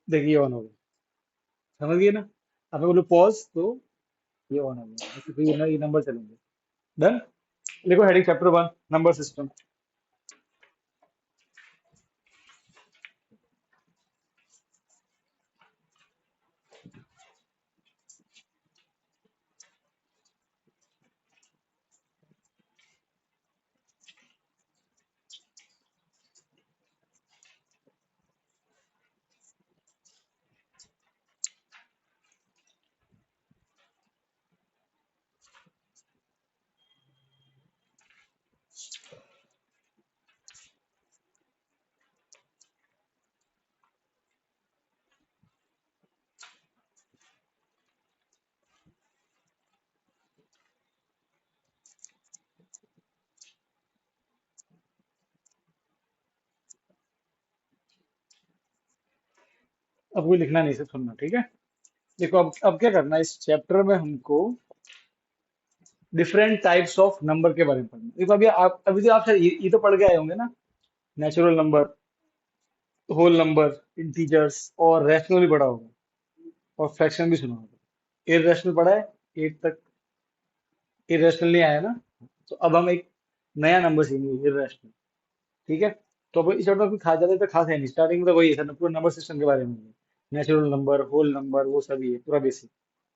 देखिए ऑन हो गया, समझ गए ना। अब मैं बोलूँ पॉज तो ये ऑन हो गया, तो ये नंबर चलेंगे। डन। देखो हेडिंग चैप्टर 1 नंबर सिस्टम। अब कोई लिखना नहीं, सिर्फ सुनना, ठीक है। देखो अब क्या करना है, इस चैप्टर में हमको डिफरेंट टाइप्स ऑफ नंबर के बारे में पढ़ना है। देखो अभी तो आप शायद ये तो पढ़ के आए होंगे ना, natural number, whole number, integers, और रैशनल भी पढ़ा होगा, और फ्रैक्शन भी सुना होगा। इररेशनल पढ़ा है 8 तक, इररेशनल नहीं आया ना। तो अब हम एक नया नंबर सीखेंगे, इररेशनल, ठीक है। तो अब इस चैप्टर में खास ज्यादा तो खास है नहीं, स्टार्टिंग में तो वही है सर, पूरा नंबर सिस्टम के बारे में है। नेचुरल नंबर, होल नंबर, वो सभी है, पूरा बेसिक,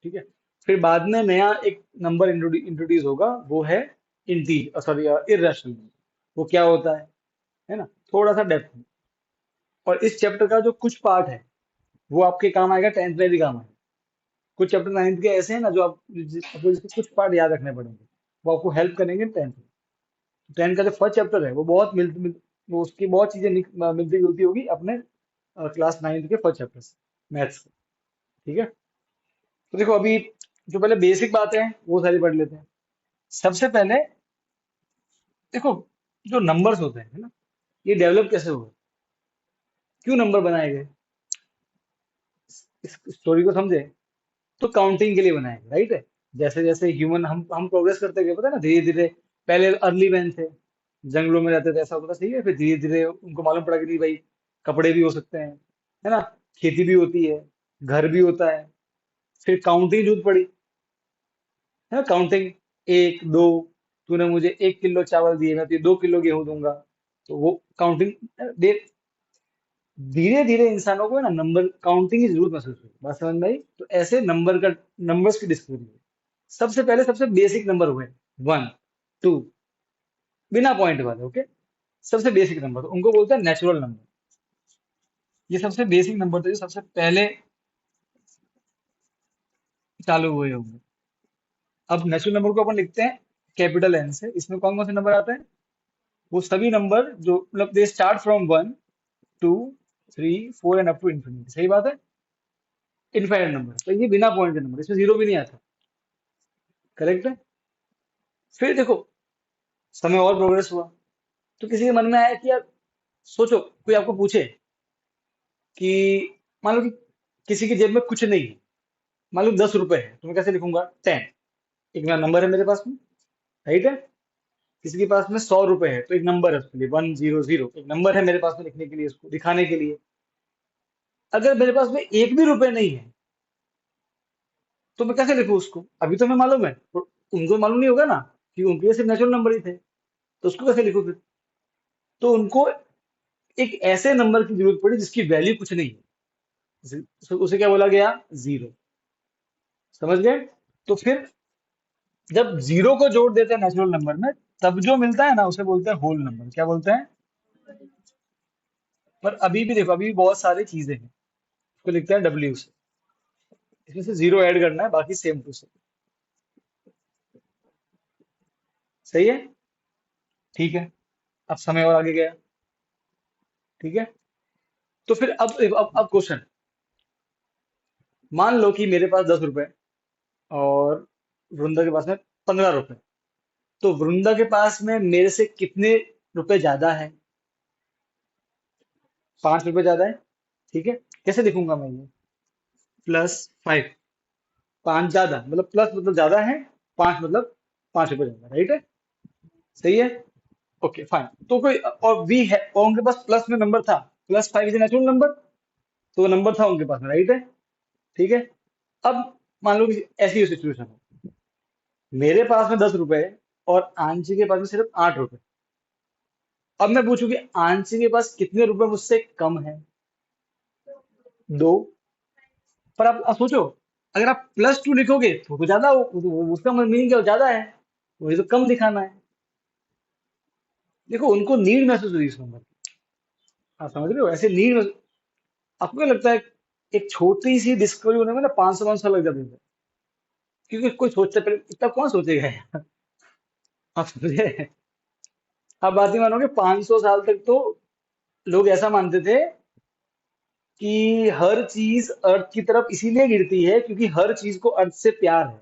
ठीक है। फिर बाद में नया एक नंबर इंट्रोड्यूस होगा, वो है सॉरी इररेशनल। वो क्या होता है ना, थोड़ा सा डेप्थ में। और इस चैप्टर का जो कुछ पार्ट है वो आपके काम आएगा, 10th में भी काम आएगा। कुछ चैप्टर 9th के ऐसे हैं ना, जो आपको जिसके कुछ पार्ट याद रखने पड़ेंगे, वो आपको हेल्प करेंगे 10th में। 10th का जो फर्स्ट चैप्टर है वो बहुत वो उसकी बहुत चीजें मिलती जुलती होगी अपने क्लास 9th के फर्स्ट चैप्टर से, मैथ्स के, ठीक है। तो देखो अभी जो पहले बेसिक बातें हैं वो सारी पढ़ लेते हैं। सबसे पहले देखो, जो नंबर्स होते हैं, है ना, ये डेवलप कैसे हुए, क्यों नंबर बनाए गए, इस स्टोरी को समझे। तो काउंटिंग के लिए बनाए गए, राइट है। जैसे जैसे ह्यूमन हम प्रोग्रेस करते गए, पता है ना, धीरे धीरे। पहले अर्ली मैन थे, जंगलों में रहते थे, ऐसा होता था, सही है। फिर धीरे धीरे उनको मालूम पड़ा कि नहीं भाई, कपड़े भी हो सकते हैं, है ना, खेती भी होती है, घर भी होता है। फिर काउंटिंग जरूरत पड़ी, है ना, काउंटिंग, एक दो, तूने मुझे 1 किलो चावल दिए, मैं तुझे 2 किलो गेहूं दूंगा। तो वो काउंटिंग, धीरे धीरे इंसानों को है ना नंबर काउंटिंग की जरूरत महसूस हुई, बात समझ में आई। तो ऐसे नंबर्स की डिस्कवरी हुई। सबसे पहले सबसे बेसिक नंबर हुए 1, 2, बिना पॉइंट वाले, ओके। सबसे बेसिक नंबर उनको बोलते हैं नेचुरल नंबर। ये सबसे बेसिक नंबर थे जो सबसे पहले चालू हुए होंगे। अब नेचुरल नंबर को अपन लिखते हैं कैपिटल एन से। इसमें कौन कौन से नंबर आते हैं, वो सभी नंबर जो मतलब they start from 1, 2, 3, 4 and up to infinity, सही बात है। इनफाइनाइट नंबर, तो ये बिना पॉइंट के नंबर, इसमें जीरो भी नहीं आता, करेक्ट है। फिर देखो, समय और प्रोग्रेस हुआ, तो किसी के मन में आया कि यार, सोचो कोई आपको पूछे कि मान लो कि किसी की जेब में कुछ नहीं है, मान लो 10 रुपए है, तो मैं कैसे लिखूंगा, 10। एक मेरा नंबर है मेरे पास में, राइट है। किसी के पास में 100 रुपए है, तो एक नंबर है उसके लिए 100, एक नंबर है मेरे पास में लिखने के लिए, उसको दिखाने के लिए। अगर मेरे पास में एक भी रुपए नहीं है, तो मैं कैसे लिखूं उसको, अभी तो मैं मालूम है, तो उनको मालूम नहीं होगा ना, कि उनके लिए सिर्फ नेचुरल नंबर ही थे, तो उसको कैसे लिखूं फिर। तो उनको एक ऐसे नंबर की जरूरत पड़ी जिसकी वैल्यू कुछ नहीं है, उसे क्या बोला गया, जीरो, समझ गए। तो फिर जब जीरो को जोड़ देते हैं नेचुरल नंबर में, तब जो मिलता है ना उसे बोलते हैं होल नंबर, क्या बोलते हैं। पर अभी भी देखो, अभी भी बहुत सारी चीजें हैं, उसको लिखते हैं डब्ल्यू से। इसमें से जीरो ऐड करना है, बाकी सेम टू सेम, सही है, ठीक है। अब समय और आगे गया, ठीक है। तो फिर अब क्वेश्चन, मान लो कि मेरे पास 10 रुपए और वृंदा के पास में 15 रुपए। तो वृंदा के पास में मेरे से कितने रुपए ज्यादा है, 5 रुपए ज्यादा है, ठीक है। कैसे लिखूंगा मैं ये, +5, 5 ज्यादा मतलब प्लस मतलब ज्यादा है, 5 मतलब 5 रुपए ज्यादा, राइट है, सही है। ओके फाइन, तो कोई और वी है, और उनके पास प्लस में नंबर था, +5 इज नेचुरल नंबर, तो वो नंबर था उनके पास में, राइट है? ठीक है। अब मान लो कि ऐसी सिचुएशन हो, मेरे पास में 10 रुपए है और आंची के पास में सिर्फ 8 रुपए। अब मैं पूछूं कि आंची के पास कितने रुपए मुझसे कम है? दो। पर आप सोचो, अगर आप +2 लिखोगे तो ज्यादा उसका मीनिंग क्या हो, ज्यादा है। वही तो कम दिखाना है। देखो उनको नीड महसूस हुई इस नंबर की। आप समझ रहे हो, ऐसे नीड। आपको क्या लगता है, एक छोटी सी डिस्कवरी होने में ना 500 500 लग जाते थे? क्योंकि कोई सोचता पहले, इतना कौन सोचेगा यार। आप समझे? आप बात ही मानोगे, 500 साल तक तो लोग ऐसा मानते थे कि हर चीज अर्थ की तरफ इसीलिए गिरती है क्योंकि हर चीज को अर्थ से प्यार है।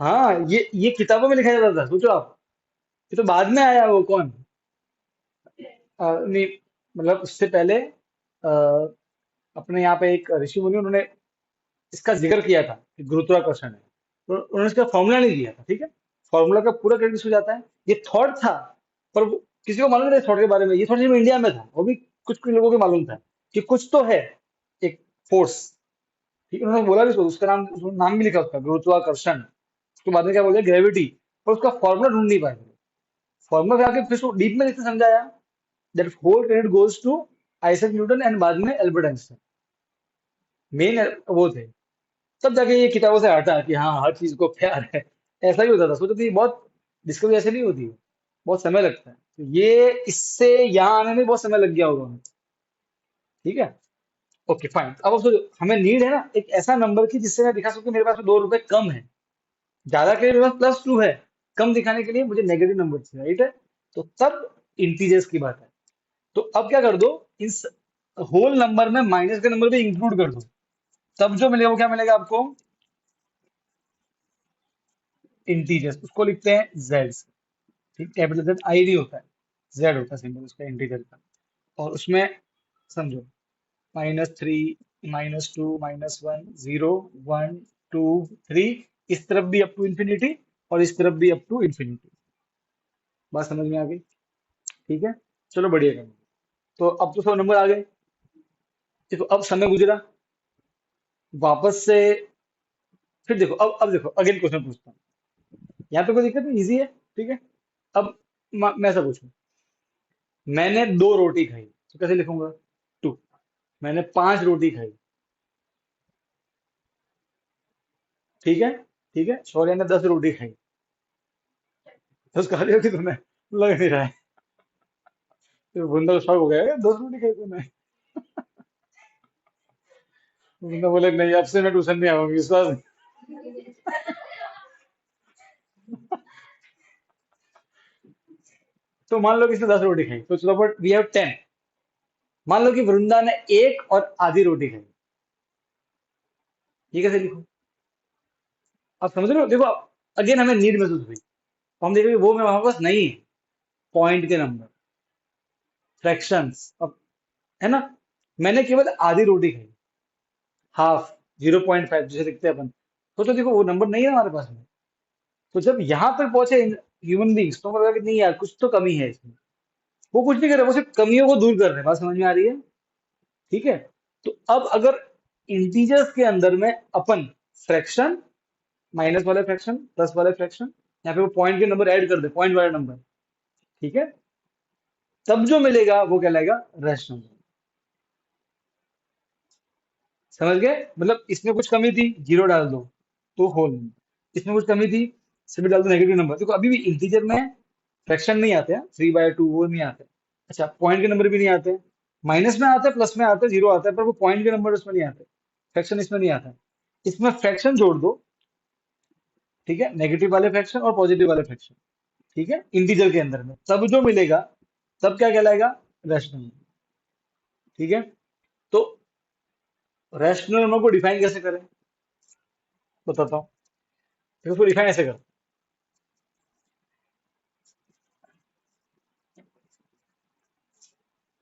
हाँ, ये किताबों में लिखा जाता था, सोचो आप। ये तो बाद में आया, वो कौन, नहीं, मतलब उससे पहले अपने यहाँ पे एक ऋषि मुनि, उन्होंने इसका जिक्र किया था कि गुरुत्वाकर्षण है। तो उन्होंने इसका फॉर्मूला नहीं दिया था, ठीक है। फॉर्मूला का पूरा क्रेडिट किसको जाता है? ये थॉट था, पर किसी को मालूम नहीं था थॉट के बारे में। ये थॉट सिर्फ इंडिया में था, वो भी कुछ कुछ लोगों को मालूम था कि कुछ तो है, एक फोर्स। ठीक है, उन्होंने बोला भी उसको, उसका नाम, नाम भी लिखा उसका, गुरुत्वाकर्षण। उसके बाद में क्या बोल दिया, ग्रेविटी। पर उसका फॉर्मूला ढूंढ नहीं पाए। फॉर्मूला पे आके फिर उसको डीप में लिखते समझाया, that whole credit goes to Isaac Newton and बाद में एल्बर्ट आइंस्टाइन। मेन वो थे। तब जाके ये किताबों से हटा कि हाँ हर चीज को प्यार है। ऐसा ही होता था, सोचो तो ये बहुत डिस्कवरी ऐसे नहीं होती है, बहुत समय लगता है। तो ये इससे यहाँ आने में बहुत समय लग गया होगा उन्हें। ठीक है। Okay fine. अब सोचो, हमें नीड है ना एक ऐसा नंबर की जिससे मैं दिखा सकूं कि मेरे पास में 2 रुपए कम है। ज्यादा के लिए मेरे पास +2 है, कम दिखाने के लिए मुझे नेगेटिव नंबर चाहिए, राइट है? तो तब इंटीजर्स की बात है। तो अब क्या कर दो, इस होल नंबर में माइनस का नंबर भी इंक्लूड कर दो। तब जो मिलेगा वो क्या मिलेगा आपको? इंटीजर्स, उसको लिखते हैं जेड। ठीक, कैपिटल जेड आई नहीं होता है, जेड होता है सिंबल उसका इंटीजर का। और उसमें समझो, -3, -2, -1, 0, 1, 2, 3, इस तरफ भी अप टू इंफिनिटी और इस तरफ भी अप टू इंफिनिटी। बात समझ में आ गई? ठीक है, चलो बढ़िया काम। तो अब तो सब नंबर आ गए। देखो अब समय गुजरा, वापस से फिर देखो, अब देखो अगेन क्वेश्चन पूछता हूँ। यहाँ पे कोई दिक्कत नहीं, इजी है। ठीक है। अब मैं ऐसा पूछूं, मैंने 2 रोटी खाई तो कैसे लिखूंगा? 2। मैंने 5 रोटी खाई। ठीक है। ठीक है, शौर्य ने 10 रोटी खाई। तो उसका हर रोटी तुमने, लग नहीं रहा है। तो बंदा शौक हो गया, 10 रोटी खाई तूने? बंदा बोले नहीं, अब से मैं ट्यूशन नहीं आऊंगी, विश्वास नहीं। तो मान लो कि इसने 10 रोटी खाई, तो चलो बट वी हैव 10। मान लो कि वृंदा ने एक और आधी रोटी खाई। ये कैसे लिखो? आप समझ रहे हो? देखो, अगेन हमें नीड महसूस हुई, तो हम देखेंगे वो में हमारे पास नहीं है, पॉइंट के नंबर, फ्रैक्शंस। अब है ना, मैंने केवल आधी रोटी खाई, हाफ, 0.5 जिसे लिखते हैं अपन। तो देखो वो नंबर नहीं है हमारे पास में। तो जब यहाँ तक पहुंचे ह्यूमन बींग्स, तो मतलब कि नहीं यार, कुछ तो कमी है इसमें। वो कुछ नहीं कर रहे, वो सिर्फ कमियों को दूर कर रहे हैं। बात समझ में आ रही है? ठीक है। तो अब अगर इंटीजर्स के अंदर में अपन फ्रैक्शन, माइनस वाले फ्रैक्शन, प्लस वाले फ्रैक्शन, यहाँ पे वो पॉइंट के नंबर ऐड कर दे, पॉइंट वाले नंबर। ठीक है। तब जो मिलेगा वो कहलाएगा रैशनल। समझ गए? मतलब इसमें कुछ कमी थी, जीरो डाल दो तो होल नंबर। इसमें कुछ कमी थी, सिर्फ डाल दो नेगेटिव नंबर। देखो अभी भी इंटीजर में फ्रैक्शन नहीं आते हैं, 3/2 वो नहीं आते। अच्छा, पॉइंट के नंबर भी नहीं आते, माइनस में आते हैं, प्लस में आते हैं, जीरो आता है, पर वो पॉइंट के नंबर उसमें नहीं आते। फ्रैक्शन इसमें नहीं आता है। इसमें फ्रैक्शन जोड़ दो, ठीक है, नेगेटिव वाले फ्रैक्शन और पॉजिटिव वाले फ्रैक्शन। ठीक है, इंटीजर के अंदर में तब जो मिलेगा, तब क्या कहलाएगा? रैशनल। ठीक है। तो रैशनल नंबर को डिफाइन कैसे करें, बताता हूँ। देखो उसको डिफाइन ऐसे कर,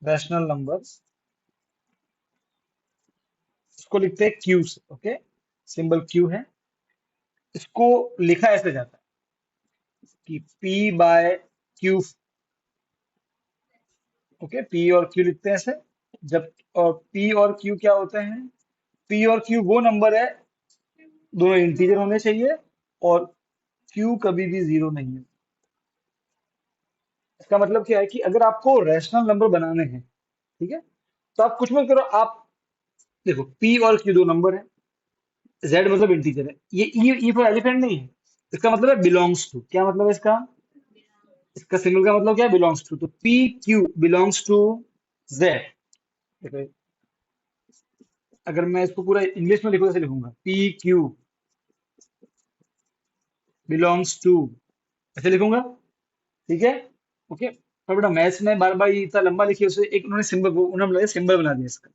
रैशनल नंबर्स, इसको लिखते हैं क्यू से। ओके, सिंबल क्यू है। इसको लिखा ऐसे जाता है कि P/Q। ओके, पी और क्यू लिखते हैं ऐसे। जब और पी और क्यू क्या होते हैं? पी और क्यू वो नंबर है, दोनों इंटीजर होने चाहिए, और क्यू कभी भी जीरो नहीं है। इसका मतलब क्या है कि अगर आपको रैशनल नंबर बनाने हैं, ठीक है, तो आप कुछ मत करो, आप देखो पी और क्यू दो नंबर है, जेड मतलब इंटीजर है, ये ई फॉर एलिफेंट नहीं है, इसका मतलब है बिलोंग्स टू। क्या मतलब है इसका? इसका सिंगल का मतलब क्या है? Belongs to. तो P Q belongs to Z. देखो, अगर मैं इसको पूरा इंग्लिश में लिखूं, ऐसे लिखूंगा, पी क्यू बिलोंग्स टू, ऐसे लिखूंगा, ठीक है। ओके, पर बेटा मैथ्स में बार बार ये इतना लंबा लिखिए, उसे एक उन्होंने सिंबल, उन्होंने सिंबल बना दिया इसका।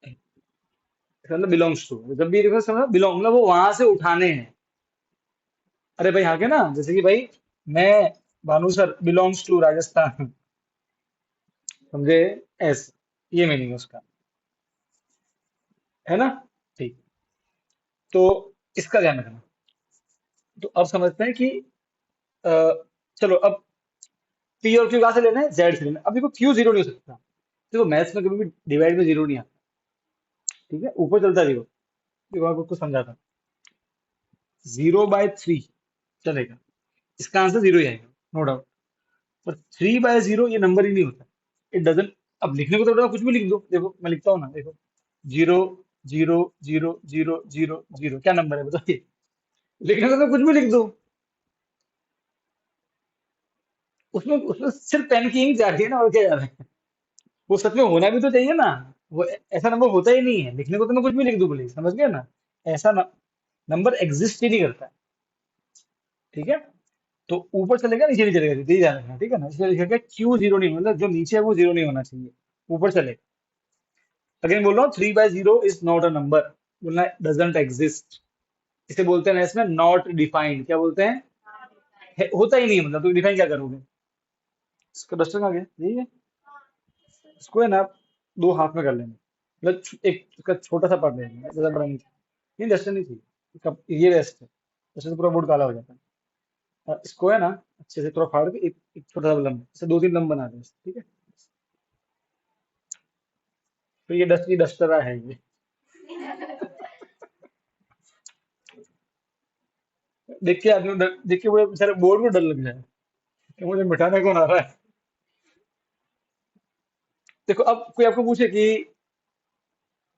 इसका मतलब बिलोंग्स टू, जब भी लिखो समझो बिलोंग मतलब वो वहां से उठाने हैं। अरे भाई हाँ के ना, जैसे कि भाई मैं Bhanu sir belongs to Rajasthan, समझे? एस, ये मीनिंग है उसका, है ना? ठीक। तो इसका ध्यान रखना। तो अब समझते हैं कि अ, चलो अब पी और क्यू कहाँ से लेना है? जेड से लेना है। अब देखो क्यू जीरो नहीं हो सकता, देखो मैथ्स में कभी भी डिवाइड में जीरो नहीं आता, ठीक है, ऊपर चलता है। देखो देखो आपको कुछ समझाता हूँ। 0/3 चलेगा, इसका आंसर जीरो ही आएगा, नो डाउट। पर 3/0 ये नंबर ही नहीं होता, इट डजन। अब लिखने को तो बेटा कुछ भी लिख दो, देखो मैं लिखता हूँ ना, देखो 0 0 0 0 0 0, क्या नंबर है बताइए? लिखने को तो कुछ भी लिख दो, उसमें उसमें सिर्फ पेन की इंक जा रही है ना, और क्या जा रहा है? वो सच में होना भी तो चाहिए ना। वो ऐसा नंबर होता ही नहीं है, लिखने को तो मैं कुछ भी लिख दूं बोले, समझ गया ना? ऐसा नंबर एग्जिस्ट ही नहीं करता है, ठीक है। तो ऊपर चलेगा नीचे नहीं चलेगा, यही ध्यान रखना, ठीक है ना? इसलिए लिखेगा क्यू जीरो नहीं, मतलब जो नीचे है वो जीरो नहीं होना चाहिए, ऊपर चलेगा। अगेन बोल रहा हूँ, 3/0 इज नॉट अ नंबर, बोलना डजेंट एग्जिस्ट। इसे बोलते हैं इसमें नॉट डिफाइंड, क्या बोलते हैं? होता ही नहीं है, मतलब तो डिफाइन क्या करोगे? इसका डस्टर आ गया, यही है। इसको है ना दो हाथ में कर लेना, मतलब एक इसका छोटा सा पार्ट ले लेना, ज्यादा बड़ा नहीं। नहीं डस्टर नहीं चाहिए, ये वेस्ट है, डस्टर से पूरा बोर्ड काला हो जाता है। इसको है ना अच्छे से थोड़ा फाड़ के एक छोटा सा लम्ब, इसे दो तीन लम्ब बना दें, ठीक है। तो ये डस्टर है ये। देख के आदमी देख के मुझे बेचारे बोर्ड को डर लग जाए कि मुझे मिटाने कौन आ रहा है। देखो अब कोई आपको पूछे कि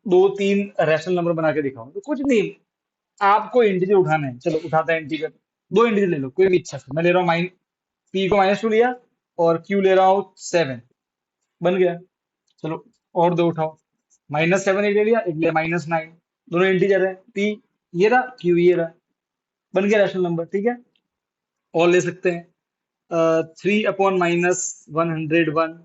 दो तीन रैशनल नंबर बना के दिखाओ, तो कुछ नहीं, आपको इंटीजर उठाना है, चलो उठाते हैं इंटीजर। दो इंटीजर ले लो, कोई भी इच्छा से। मैं ले रहा हूँ पी को -2 लिया, और क्यू ले रहा हूँ 7, बन गया। चलो और दो उठाओ, -7 एक ले लिया, एक लिया -9, दोनों इंटीजर है। पी ये रहा, क्यू ये रहा, बन गया रैशनल नंबर, ठीक है। और ले सकते हैं 3/-101,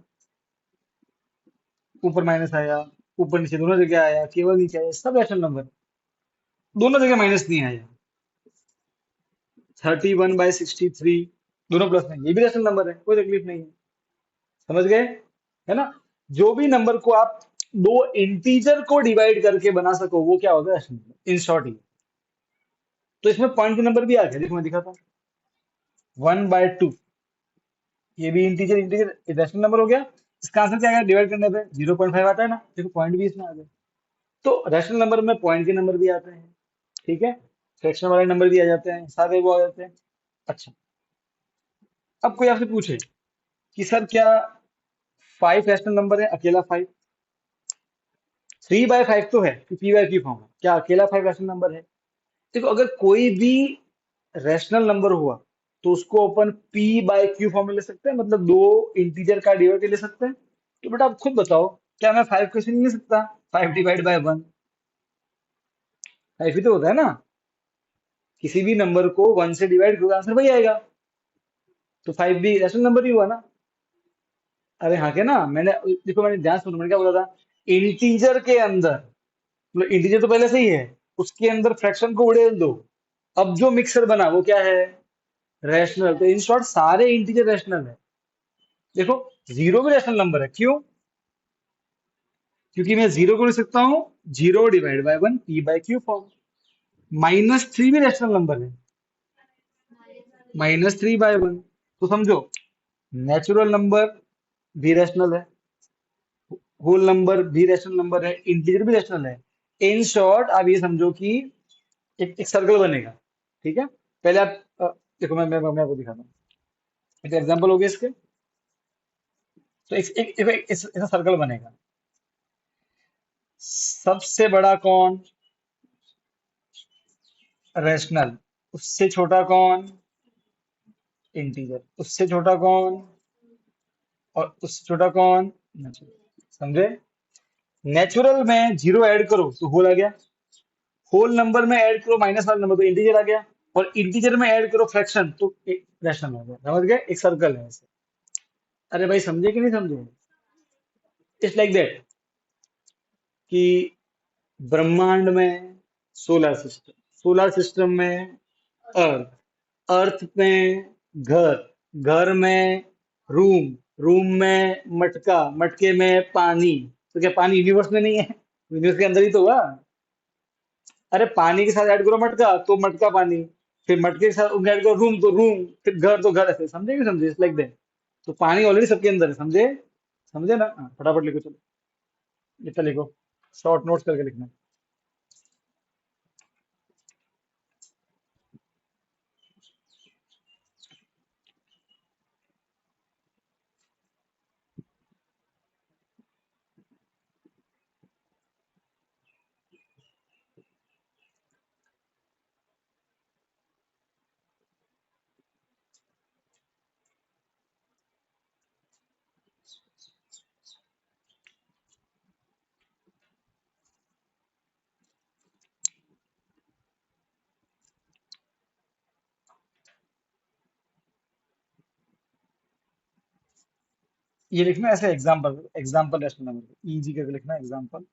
ऊपर माइनस आया, ऊपर नीचे दोनों जगह आया, केवल नीचे आया, सब रैशनल नंबर, दोनों जगह माइनस नहीं आया। 31/63, दोनों प्लस में, ये भी रैशनल नंबर है, कोई तकलीफ नहीं है, समझ गए? है ना? जो भी नंबर को आप दो इंटीजर को डिवाइड करके बना सको, वो क्या होता है? रैशनल नंबर, इन शॉर्ट ही। तो इसमें पॉइंट नंबर भी आ गया, देखो मैं दिखाता हूँ। 1/2, ये भी इंटीजर इंटीजर रैशनल नंबर हो गया। इसका आंसर क्या आएगा डिवाइड करने पे? 0.5 आता है ना, देखो पॉइंट भी इसमें आ गया। तो रैशनल नंबर में पॉइंट के नंबर भी आते हैं, ठीक है, फ्रैक्शन वाले नंबर भी आ जाते हैं, सारे वो आ जाते हैं। अच्छा, अब कोई आपसे पूछे कि सर क्या 5 रैशनल नंबर है, अकेला 5? 3/5 तो है कि P/Q फॉर्म है, क्या अकेला 5 रैशनल नंबर है? देखो अगर कोई भी रैशनल नंबर हुआ, तो उसको अपन P/Q फॉर्म में ले सकते हैं, मतलब दो इंटीजर का डिवाइड ले सकते हैं। तो बेटा आप खुद बताओ, क्या मैं 5 को ऐसे नहीं ले सकता? 5/1, 5 ही तो होता है ना। किसी भी नंबर को 1 से डिवाइड करो, आंसर वही आएगा। तो 5 भी रैशनल नंबर ही हुआ ना। अरे हाँ क्या ना, मैंने देखो मैंने ध्यान सुनो, मैंने क्या बोला था? इंटीजर के अंदर, मतलब इंटीजर तो पहले से ही है, उसके अंदर फ्रैक्शन को उड़ेल दो, अब जो मिक्सर बना वो क्या है? रैशनल। तो इन शॉर्ट सारे इंटीजर रैशनल है। देखो जीरो भी रैशनल नंबर है, क्यों? क्योंकि मैं जीरो को लिख सकता हूँ 0/1 P/Q फॉर्म। -3 भी रैशनल नंबर है, -3/1। तो समझो नेचुरल नंबर भी रैशनल है, होल नंबर भी रैशनल नंबर है, इंटीजर भी रैशनल है। इन शॉर्ट आप ये समझो कि एक सर्कल बनेगा। ठीक है, पहले आप देखो, मैं आपको दिखाता हूँ। एक एग्जांपल हो गया इसके। तो ऐसा सर्कल बनेगा। सबसे बड़ा कौन? रैशनल। उससे छोटा कौन? इंटीजर। उससे छोटा कौन? और उससे छोटा कौन? नेचुरल। समझे? नेचुरल में जीरो ऐड करो तो होल आ गया। होल नंबर में ऐड करो माइनस वाला नंबर तो इंटीजर आ गया। और इंटीजर में ऐड करो फ्रैक्शन तो एक रैशनल आ गया। समझ गए? एक सर्कल है ऐसे। अरे भाई, समझे कि नहीं समझे? इट्स लाइक दैट कि ब्रह्मांड में सोलर सिस्टम में अर्थ, अर्थ में घर, घर में रूम, रूम में मटका, मटके में पानी। तो क्या पानी यूनिवर्स में नहीं है? यूनिवर्स के अंदर ही तो हुआ। अरे पानी के साथ ऐड करो मटका तो मटका पानी, फिर मटके के साथ ऐड करो रूम तो रूम, फिर घर तो घर। ऐसे समझे कि समझे? Like that. तो पानी ऑलरेडी सबके अंदर है। समझे? समझे ना? हाँ, फटाफट लिखो चलो। इतना लिखो, शॉर्ट नोट्स करके लिखना। ये लिखना ऐसे, example, example rational number easy करके लिखना, एग्जाम्पल।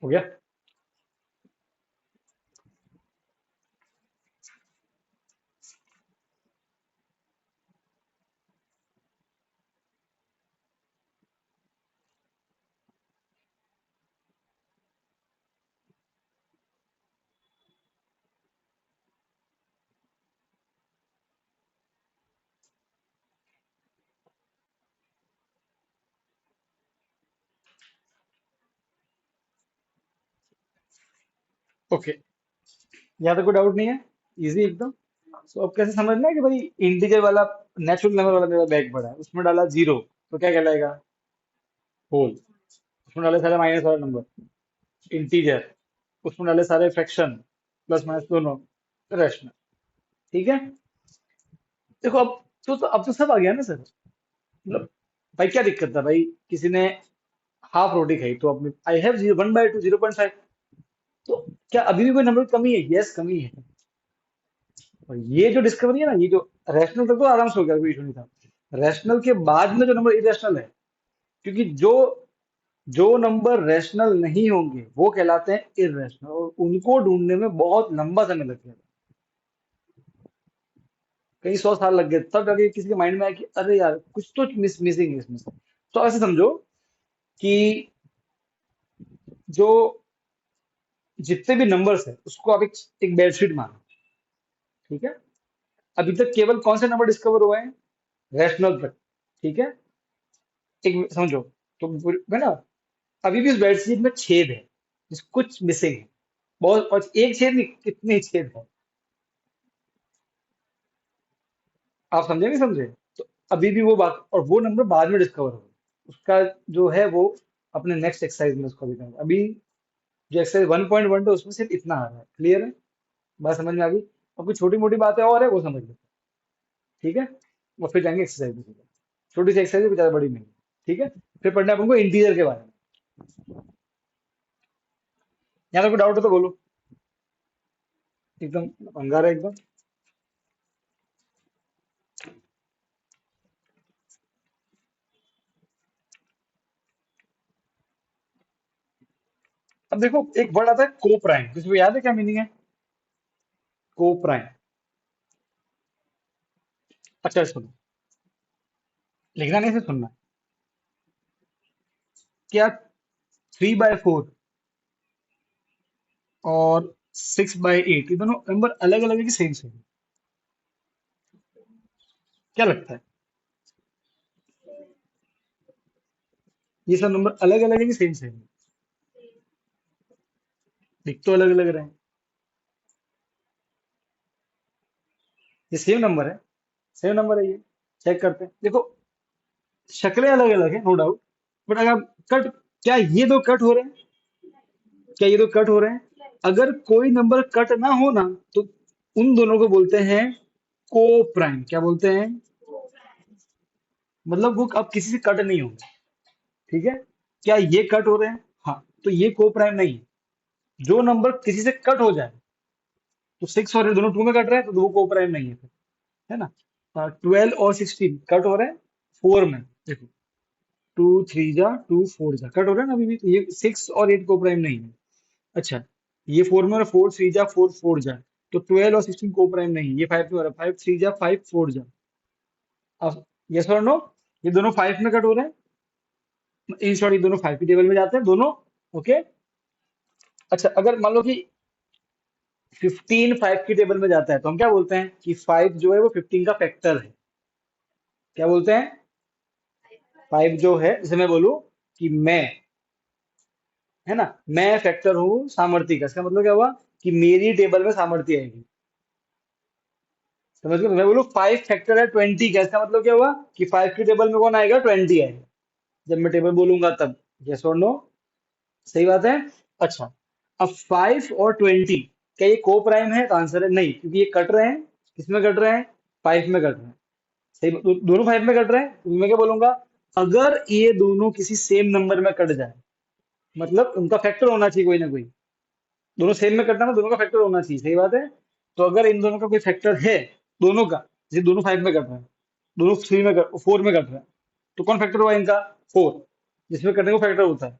हो गया? ओके, यहाँ तक कोई डाउट नहीं है? इजी एकदम। सो अब कैसे समझना है कि भाई इंटीजर वाला, नेचुरल नंबर वाला मेरा बैग बड़ा है, उसमें डाला जीरो तो क्या कहलाएगा? होल। उसमें डाले सारे माइनस वाला नंबर, इंटीजर। उसमें डाले सारे फ्रैक्शन, प्लस माइनस दोनों, रैशनल। ठीक है? देखो अब तो सब आ गया ना सर। मतलब भाई क्या दिक्कत था भाई, किसी ने हाफ रोटी खाई तो अपने आई हैव 1/2 0.5। तो क्या अभी भी कोई नंबर की कमी है? यस कमी है। और ये जो डिस्कवरी है ना, ये जो रैशनल तक तो आराम से हो गया, कोई इशू नहीं था। रैशनल के बाद में जो नंबर इरेशनल है, क्योंकि जो नंबर रैशनल नहीं होंगे वो कहलाते हैं इरेशनल, और उनको ढूंढने में बहुत लंबा समय लग गया, कई 100 साल लग गए, तब जाके किसी के माइंड में आया कि अरे यार कुछ तो मिसिंग है इसमें से। तो ऐसे समझो कि जो जितने भी नंबर्स है उसको आप एक बेडशीट मानो, ठीक है। अभी तक केवल कौन से नंबर डिस्कवर हुए हैं? रैशनल तक, ठीक है। एक समझो, तो है ना, अभी भी उस बेडशीट में छेद है, कुछ मिसिंग है, बहुत, और एक छेद नहीं, कितने छेद है, आप समझे नहीं समझे? तो अभी भी वो बात, और वो नंबर बाद में डिस्कवर हो, उसका जो है वो अपने नेक्स्ट एक्सरसाइज में उसको भी करेंगे। अभी जो एक्सरसाइज 1.1 है उसमें सिर्फ इतना आ रहा है, क्लियर है? बात समझ में आ गई? और कुछ छोटी मोटी बातें और है वो समझ लो, ठीक है। और फिर जाएंगे एक्सरसाइज में सीधे। छोटी सी एक्सरसाइज है, ज्यादा बड़ी नहीं, ठीक है। फिर पढ़ना है अपन को इंटीजर के बारे में। यहाँ तक कोई डाउट हो तो बोलो, एकदम अंगारा एकदम। अब देखो एक वर्ड आता है को प्राइम, किसी को याद है क्या मीनिंग है को प्राइम? अच्छा सुनो, लिखना नहीं से सुनना। क्या 3/4 और 6/8 ये दोनों नंबर अलग अलग है कि सेम सेम? क्या लगता है, ये सब नंबर अलग अलग है कि सेम सेम? दिख तो अलग अलग रहे हैं। ये सेम नंबर है, सेम नंबर है ये। चेक करते हैं, देखो शक्लें अलग अलग है नो डाउट, बट अगर कट, क्या ये दो कट हो रहे हैं? क्या ये दो कट हो रहे हैं? अगर कोई नंबर कट ना हो ना, तो उन दोनों को बोलते हैं को प्राइम। क्या बोलते हैं? मतलब वो अब किसी से कट नहीं होंगे, ठीक है। क्या ये कट हो रहे हैं? हाँ, तो ये को प्राइम नहीं है। जो नंबर किसी से कट हो जाए, तो 6 और 8 दोनों 2 में कट रहे हैं, तो वो को प्राइम नहीं है फिर, है ना। 12 और 16 कट हो रहे हैं 4 में, देखो 2 3 जा 2 4 जा कट हो रहा है ना अभी भी, तो ये 6 और 8 को प्राइम नहीं है। अच्छा, ये 4 में, और 4 3 जा 4 4 जा, तो 12 और 16 को प्राइम नहीं, ये 5 में हो रहा है, 5 3 जा 5 4 जा। अब यस और नो, ये दोनों 5 में कट हो रहे हैं, इन शॉर्ट ये दोनों 5 की टेबल में जाते हैं दोनों, ओके। अच्छा, अगर मान लो कि 15 5 की टेबल में जाता है, तो हम क्या बोलते हैं कि 5 जो है वो 15 का फैक्टर है। क्या बोलते हैं? 5 जो है, जैसे मैं बोलूं कि मैं, है ना, मैं फैक्टर हूँ सामर्थ्य का, इसका मतलब क्या हुआ कि मेरी टेबल में सामर्थ्य आएगी। समझ गए? मैं बोलूँ 5 फैक्टर है 20 का, इसका मतलब क्या हुआ कि 5 की टेबल में कौन आएगा? 20 आएगा, जब मैं टेबल बोलूंगा तब। यस और नो? सही बात है। अच्छा, अब 5 और 20 क्या ये को प्राइम है? तो आंसर है नहीं, क्योंकि ये कट रहे हैं। किसमें कट रहे हैं? 5 में कट रहे हैं। सही, दोनों 5 में कट रहे हैं, तो मैं क्या बोलूंगा? अगर ये दोनों किसी सेम नंबर में कट जाए, मतलब उनका फैक्टर होना चाहिए कोई ना कोई, दोनों सेम में कटना ना, दोनों का फैक्टर होना चाहिए, सही बात है। तो अगर इन दोनों का कोई फैक्टर है, दोनों का, जैसे दोनों 5 में कट रहे हैं, दोनों 4 में कट रहे हैं, तो कौन फैक्टर हुआ इनका? 4, जिसमें कटने को फैक्टर होता है।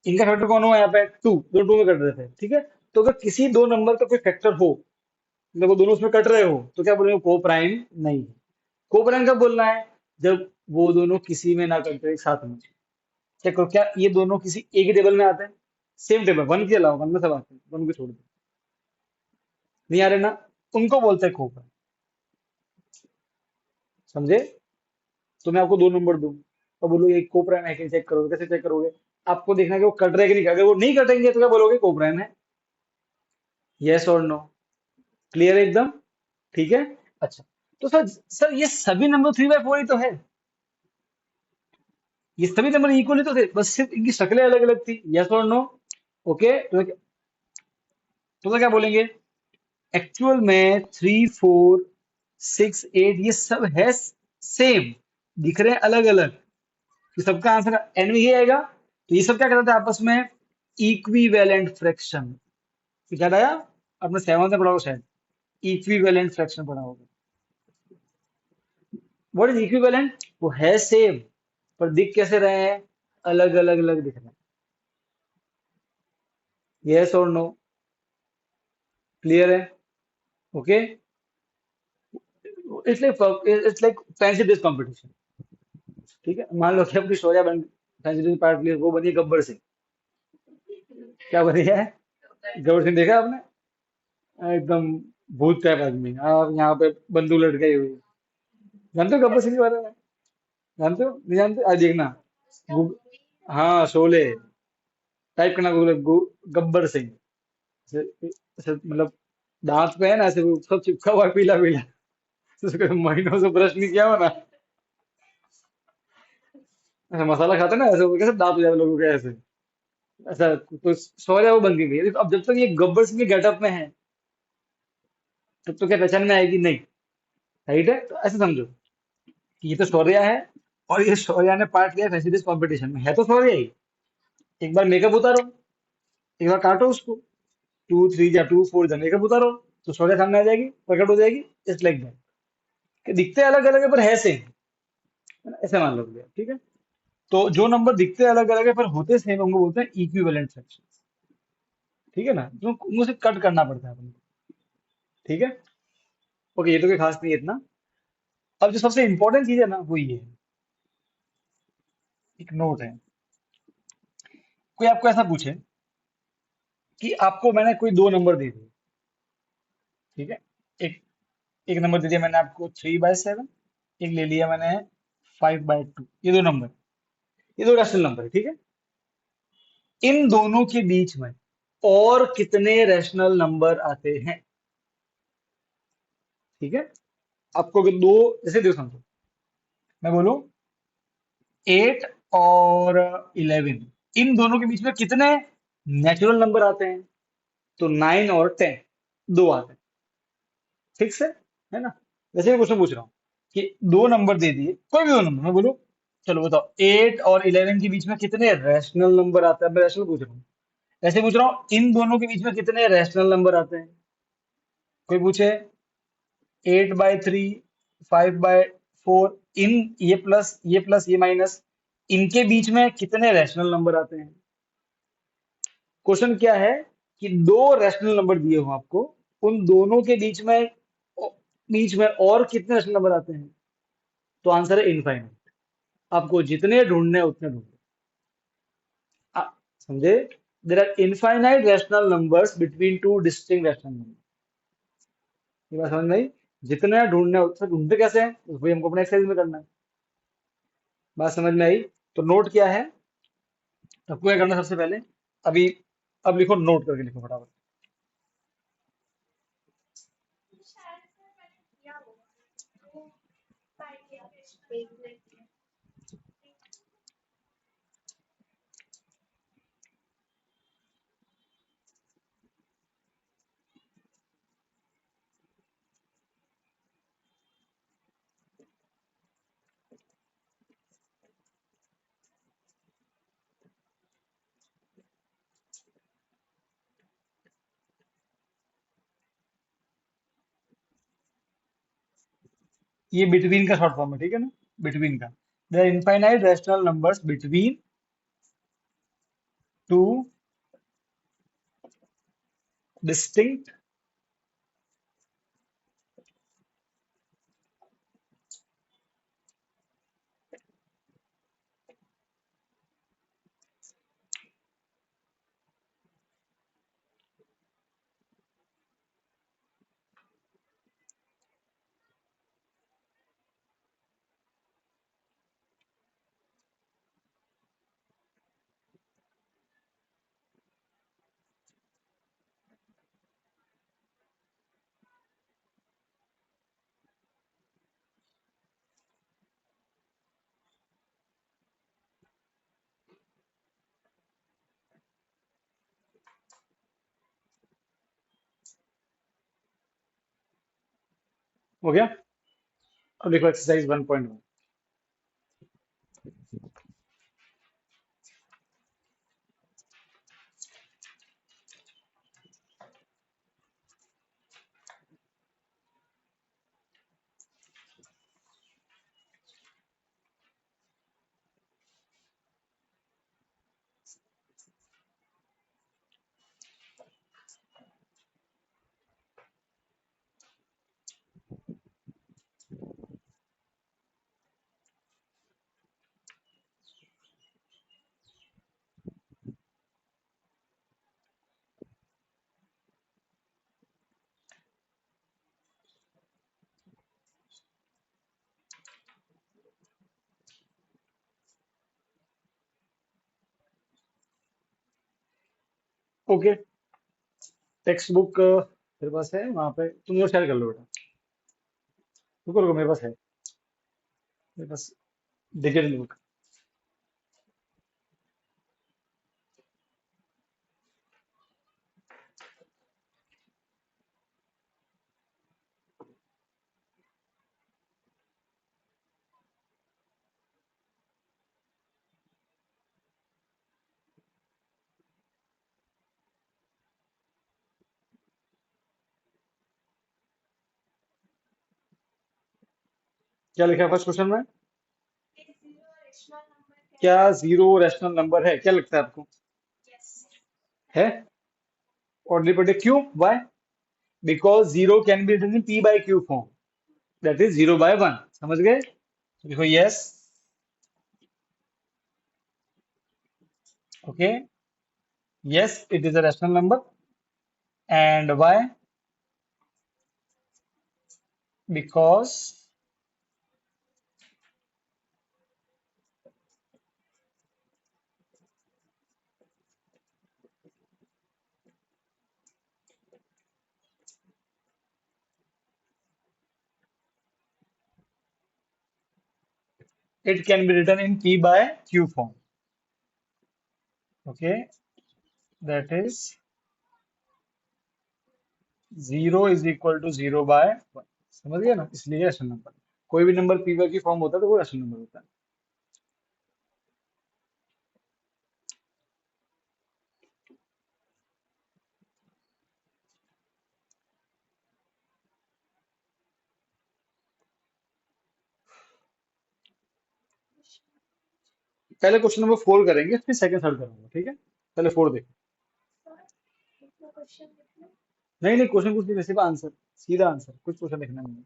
इनका फैक्टर कौन हुआ यहाँ पे? 2, दोनों 2 में कट रहे थे, ठीक है। तो अगर किसी दो नंबर का कोई फैक्टर हो, मतलब वो दोनों उसमें कट रहे हो, तो क्या बोलेंगे? को प्राइम नहीं है। को प्राइम कब बोलना है? जब वो दोनों किसी में ना कट रहे एक साथ में। चेक करो, क्या ये दोनों किसी एक ही टेबल में आते हैं? सेम टेबल, वन के अलावा, वन में सब आते हैं, वन को छोड़ दो, नहीं आ रहे ना, उनको बोलते हैं को प्राइम। समझे? तो मैं आपको दो नंबर दूं, तो बोलोगे एक को प्राइम है कि चेक करोगे, कैसे चेक करोगे? आपको देखना है कि वो कट रहे कि नहीं, अगर वो नहीं कटेंगे तो क्या बोलोगे? को प्राइम है। यस और नो? क्लियर है एकदम? ठीक है। अच्छा, तो सर ये सभी नंबर 3/4 ही तो है, ये सभी नंबर इक्वल ही तो थे, बस सिर्फ इनकी शक्लें अलग अलग थी। यस और नो? ओके, तो क्या बोलेंगे? एक्चुअल में 3 4 6 8 ये सब है सेम, दिख रहे हैं अलग अलग, तो सबका आंसर एन में ही आएगा। तो ये सब क्या कहते हैं आपस में, इक्विवेलेंट फ्रैक्शन। याद आया, आपने सेवन में पढ़ा होगा शायद, इक्विवेलेंट फ्रैक्शन पढ़ा होगा। व्हाट इज इक्विवेलेंट, वो है सेम पर दिख कैसे रहे हैं, अलग अलग अलग दिख रहे हैं। यस और नो, क्लियर है? Okay, it's like fancy dress competition. ठीक है, मान लो कि अपनी शौर्या बन, फैंसी ड्रेस पार्ट लिए वो बनी गब्बर सिंह। क्या बनी है? गब्बर सिंह देखा आपने? एकदम भूत टाइप आदमी, आप यहाँ पे बंदूक लटकाई हुई। जानते हो गब्बर सिंह के बारे में? जानते हो नहीं जानते, आज देखना। गूग- हाँ शोले, टाइप करना गूगल गब्बर सिंह। मतलब दांत पे है ना ऐसे, वो सब चिपका हुआ है पीला पीला। उसको महीनों से ब्रश नहीं किया हो ना, ऐसे मसाला खाते ना ऐसे, वो कैसे दांत हो जाते लोगों के ऐसे, ऐसा। तो शौर्य वो बन के गई है। अब जब तक ये गब्बर सिंह के गेटअप में है, तब तो क्या पहचान में आएगी नहीं। राइट है, तो ऐसे समझो कि ये तो शौर्य है, और ये शौर्य ने पार्ट लिया फैसिलिटीज कंपटीशन में, है तो शौर्य ही। एक बार मेकअप उतारो, एक बार काटो उसको, टू थ्री या टू फोर जा मेकअप उतारो, तो शौर्य सामने आ जाएगी, प्रकट हो जाएगी। जस्ट लाइक दैट, दिखते अलग अलग है पर है सेम, ऐसे मान लो भैया, ठीक है। तो जो नंबर दिखते अलग अलग है पर होते सेम, हमको बोलते हैं इक्विवेलेंट फ्रैक्शन। ठीक है ना, तो उनको से कट करना पड़ता है अपन को। ठीक है, ओके, ये तो कोई खास नहीं है इतना। अब जो सबसे इंपॉर्टेंट चीज है ना, वो ये है, एक नोट है। कोई आपको ऐसा पूछे कि आपको मैंने कोई दो नंबर दे दिए, ठीक है, एक एक नंबर दे दिया मैंने आपको 3/7, एक ले लिया मैंने 5/2, ये दो नंबर, ये दो रैशनल नंबर है, ठीक है। इन दोनों के बीच में और कितने रैशनल नंबर आते हैं? ठीक है, आपको अगर दो, जैसे दो समझो, मैं बोलूं 8 और 11, इन दोनों के बीच में कितने नेचुरल नंबर आते हैं? तो 9 और 10, दो आते हैं। ठीक है ना? वैसे मैं क्वेश्चन पूछ रहा हूँ कि दो नंबर दे दिए, कोई भी दो नंबर, मैं बोलूं चलो बताओ 8 और 11 के बीच में कितने रैशनल नंबर आते हैं? मैं रैशनल पूछ रहा हूँ, ऐसे पूछ रहा हूँ इन दोनों के बीच में कितने रैशनल नंबर आते हैं? कोई पूछे 8/3, 5/4, इन ये प्लस ये माइनस, इनके बीच में कितने रैशनल नंबर आते हैं? क्वेश्चन क्या है कि दो रैशनल नंबर दिए हो आपको, उन दोनों के बीच में और कितने रैशनल नंबर आते हैं? तो आंसर है इनफाइनाइट। आपको जितने ढूंढने हैं उतने ढूंढो। समझे? There are infinite rational numbers between two distinct rational number. ये बात समझ में आई? जितने ढूंढने हैं उतने ढूंढते कैसे हैं, वही हमको अपने एक्सरसाइज में करना है। बात समझ में आई? तो नोट क्या है, आपको क्या करना है सबसे पहले, अभी, अब लिखो, नोट करके लिखो फटाफट। ये बिटवीन का शॉर्ट फॉर्म है, ठीक है ना, बिटवीन का। The infinite rational numbers between two distinct हो गया। अब देखो एक्सरसाइज 1.1। ओके, टेक्स्ट बुक तेरे पास है वहां पे, तुम लोग शेयर कर लो बेटा। रुको रुको, मेरे पास है, मेरे पास डिजिटल बुक। क्या लिखा है फर्स्ट क्वेश्चन में? क्या जीरो रैशनल नंबर है? क्या लगता है आपको? है? ऑर्डरली पढ़े क्यों? Why? Because zero can be written in P by Q form, that is 0/1। समझ गए? देखो yes. Okay, yes it is a rational number. And why? Because it can be written in p by q form. Okay, that is 0 is equal to 0/1। समझ गया ना? इसलिए rational number, कोई भी number p by q form होता है तो वो रैशनल नंबर होता है। पहले क्वेश्चन नंबर 4 करेंगे, फिर सेकंड थर्ड करूंगा, ठीक है? पहले 4 देखो। नहीं नहीं, क्वेश्चन कुछ नहीं, सिर्फ आंसर, सीधा आंसर, कुछ क्वेश्चन लिखना नहीं है।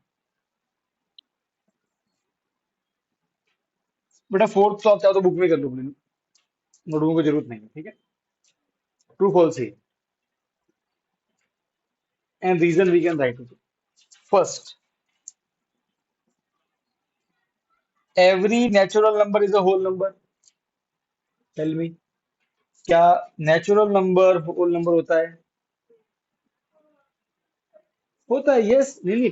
बेटा फोर्थ तो आप चाहो तो बुक में कर लो, अपने नोटबुक की जरूरत नहीं है, ठीक है? ट्रू फॉल्स ही, and reason we can write it. First, every natural number is a whole number. Tell me, क्या नेचुरल नंबर होल नंबर होता है? होता है, यस। नहीं नहीं,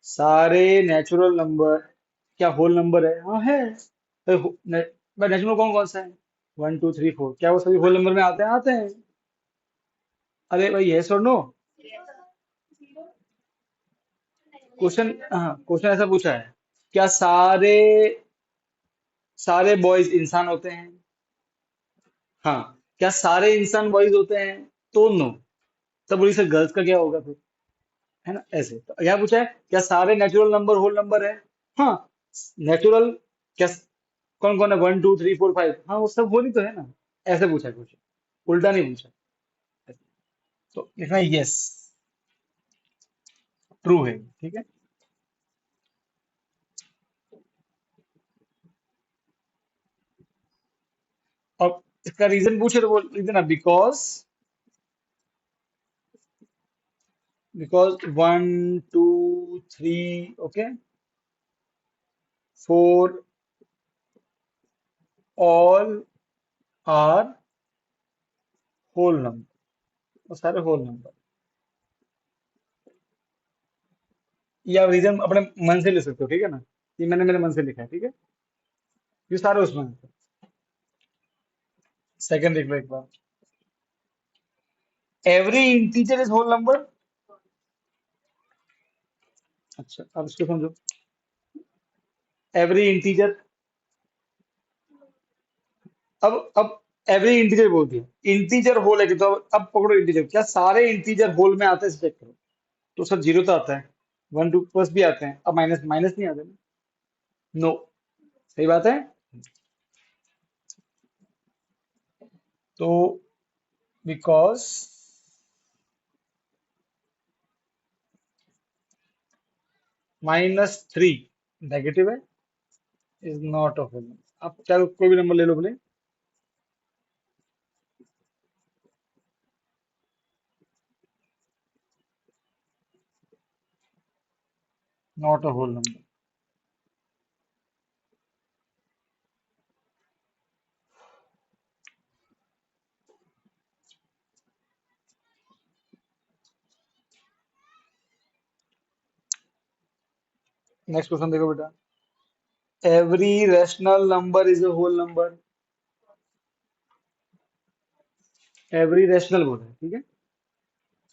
सारे नेचुरल नंबर क्या होल नंबर है? हाँ है। नेचुरल कौन कौन सा है? 1 2 3 4, क्या वो सभी होल नंबर में आते हैं? आते हैं। अरे भाई, यस और नो? क्वेश्चन, हाँ क्वेश्चन ऐसा पूछा है, क्या सारे सारे बॉयज इंसान होते हैं? हाँ। क्या सारे इंसान बॉयज होते हैं? तो नो। तब बोली सर गर्ल्स का क्या होगा फिर? है ना? ऐसे तो यहाँ पूछा है, क्या सारे नेचुरल नंबर होल नंबर है? हाँ। नेचुरल, क्या कौन कौन है? 1 2 3 4 5, हाँ वो सब होली तो है ना। ऐसे पूछा है क्वेश्चन, उल्टा नहीं पूछा। तो लिखना है यस, ट्रू है, ठीक है? और इसका रीजन पूछे तो बोल लिख देना, because 1 2 3, okay, 4 all are whole number, वो सारे होल नंबर। या रीजन अपने मन से ले सकते हो, ठीक है ना? ये मैंने मेरे मन से लिखा है, ठीक है? ये सारे उसमें हैं। सेकंड देख लो एक बार, every integer is whole number. अच्छा अब इसको समझो, एवरी इंटीजर, अब एवरी इंटीजर बोल दिया, इंटीजर होल है कि, तो अब पकड़ो इंटीजर, क्या सारे इंटीजर होल में आते हैं, चेक करो। तो सब जीरो तो आता है, वन टू प्लस भी आते हैं, अब माइनस माइनस नहीं आते। नो, सही बात है। तो बिकॉज -3 नेगेटिव है, इज नॉट अ होल। आप क्या कोई भी नंबर ले लो बोले, not a whole number. Next question देखो बेटा, every rational number is a whole number. Every rational बोल रहे हैं, ठीक है।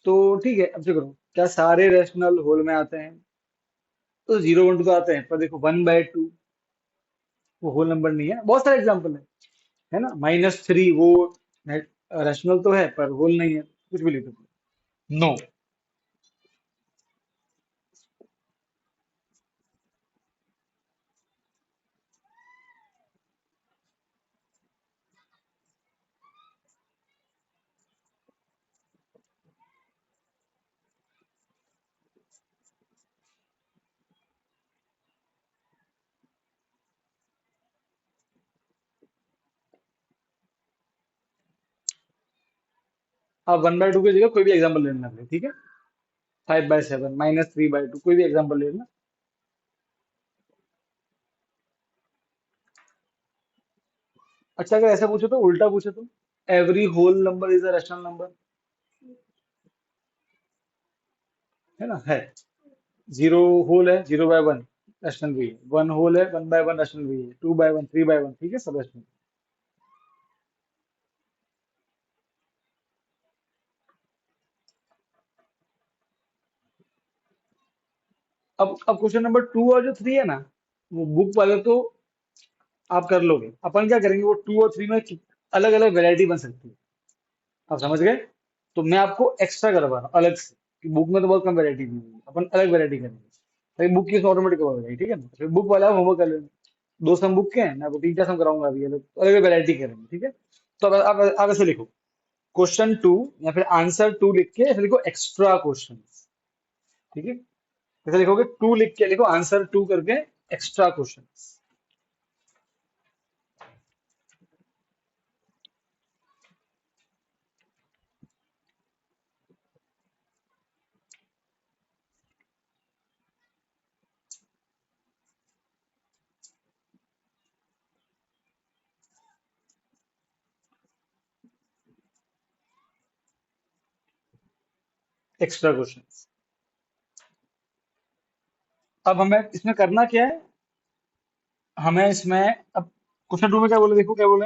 तो ठीक है, अब देखो, क्या सारे रैशनल होल में आते हैं? तो 0 1 2 तो आते हैं, पर देखो 1/2 वो होल नंबर नहीं है। बहुत सारे एग्जाम्पल है ना, -3 वो रैशनल तो है पर होल नहीं है, कुछ भी लिख दो। नो। आप 1/2 की जगह कोई भी एग्जाम्पल लेना है, ठीक है। 5/7, -3/2, कोई भी एग्जाम्पल लेना। अच्छा, अगर ऐसा पूछो तो, उल्टा पूछो तो, every whole number is a rational number, है ना, है। 0 होल है, 0/1 रैशनल भी है, 1 होल है, 1/1 रैशनल भी है, 2/1, 3/1, ठीक है, सब रैशनल। अब क्वेश्चन नंबर 2 और जो 3 है ना, वो बुक वाले तो आप कर लोगे, अपन क्या करेंगे, वो 2 और 3 में अलग अलग वैरायटी बन सकती है। आप समझ गए? तो मैं आपको एक्स्ट्रा करवा रहा हूँ अलग से, कि बुक में तो बहुत कम वैरायटी दी हुई है, अपन अलग वैरायटी करेंगे, ताकि बुक की ऑटोमेटिक हो जाएगी, ठीक है ना। फिर बुक वाला आप होमवर्क कर लेना। 2 सम बुक के हैं, मैं आपको 3 4 सम कराऊंगा अभी, अलग अलग वैरायटी करेंगे, ठीक है। तो अब आप ऐसे लिखो, क्वेश्चन 2 या फिर आंसर 2 लिख के ऐसे लिखो एक्स्ट्रा क्वेश्चन, ठीक है। ऐसे लिखोगे 2 लिख के लिखो आंसर 2 करके एक्स्ट्रा क्वेश्चन। Extra question. अब हमें इसमें करना क्या है, हमें इसमें, अब क्वेश्चन 2 में क्या बोले, देखो क्या बोले,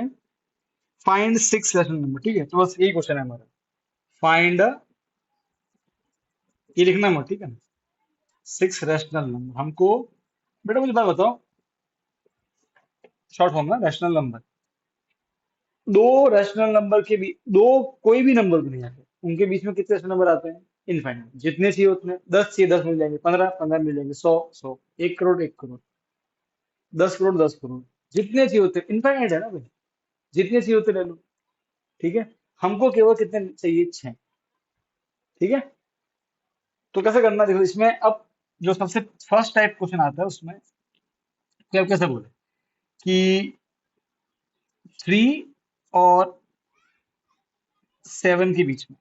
फाइंड 6 रैशनल नंबर, ठीक है। तो बस यही क्वेश्चन है हमारा, फाइंड, ये लिखना मत, ठीक है ना, 6 रैशनल नंबर हमको। बेटा मुझे बात बताओ, शॉर्ट फॉर्म में रैशनल नंबर, दो रैशनल नंबर के बीच, दो कोई भी नंबर दुनिया के, उनके बीच में कितने रैशनल नंबर आते हैं? इनफाइनाइट, जितने चाहिए उतने, 10 चाहिए 10 मिल जाएंगे, 15 मिल जाएंगे, 100 1 करोड़ 1 करोड़, 10 करोड़ 10 करोड़, जितने चाहिए उतने, इनफाइनाइट है ना भाई, जितने चाहिए उतने ले लो, ठीक है। हमको केवल कितने चाहिए? 6, ठीक है। तो कैसे करना, देखो इसमें अब जो सबसे फर्स्ट टाइप क्वेश्चन आता है उसमें, कि आप कैसे बोले कि 3 और 7 के बीच में,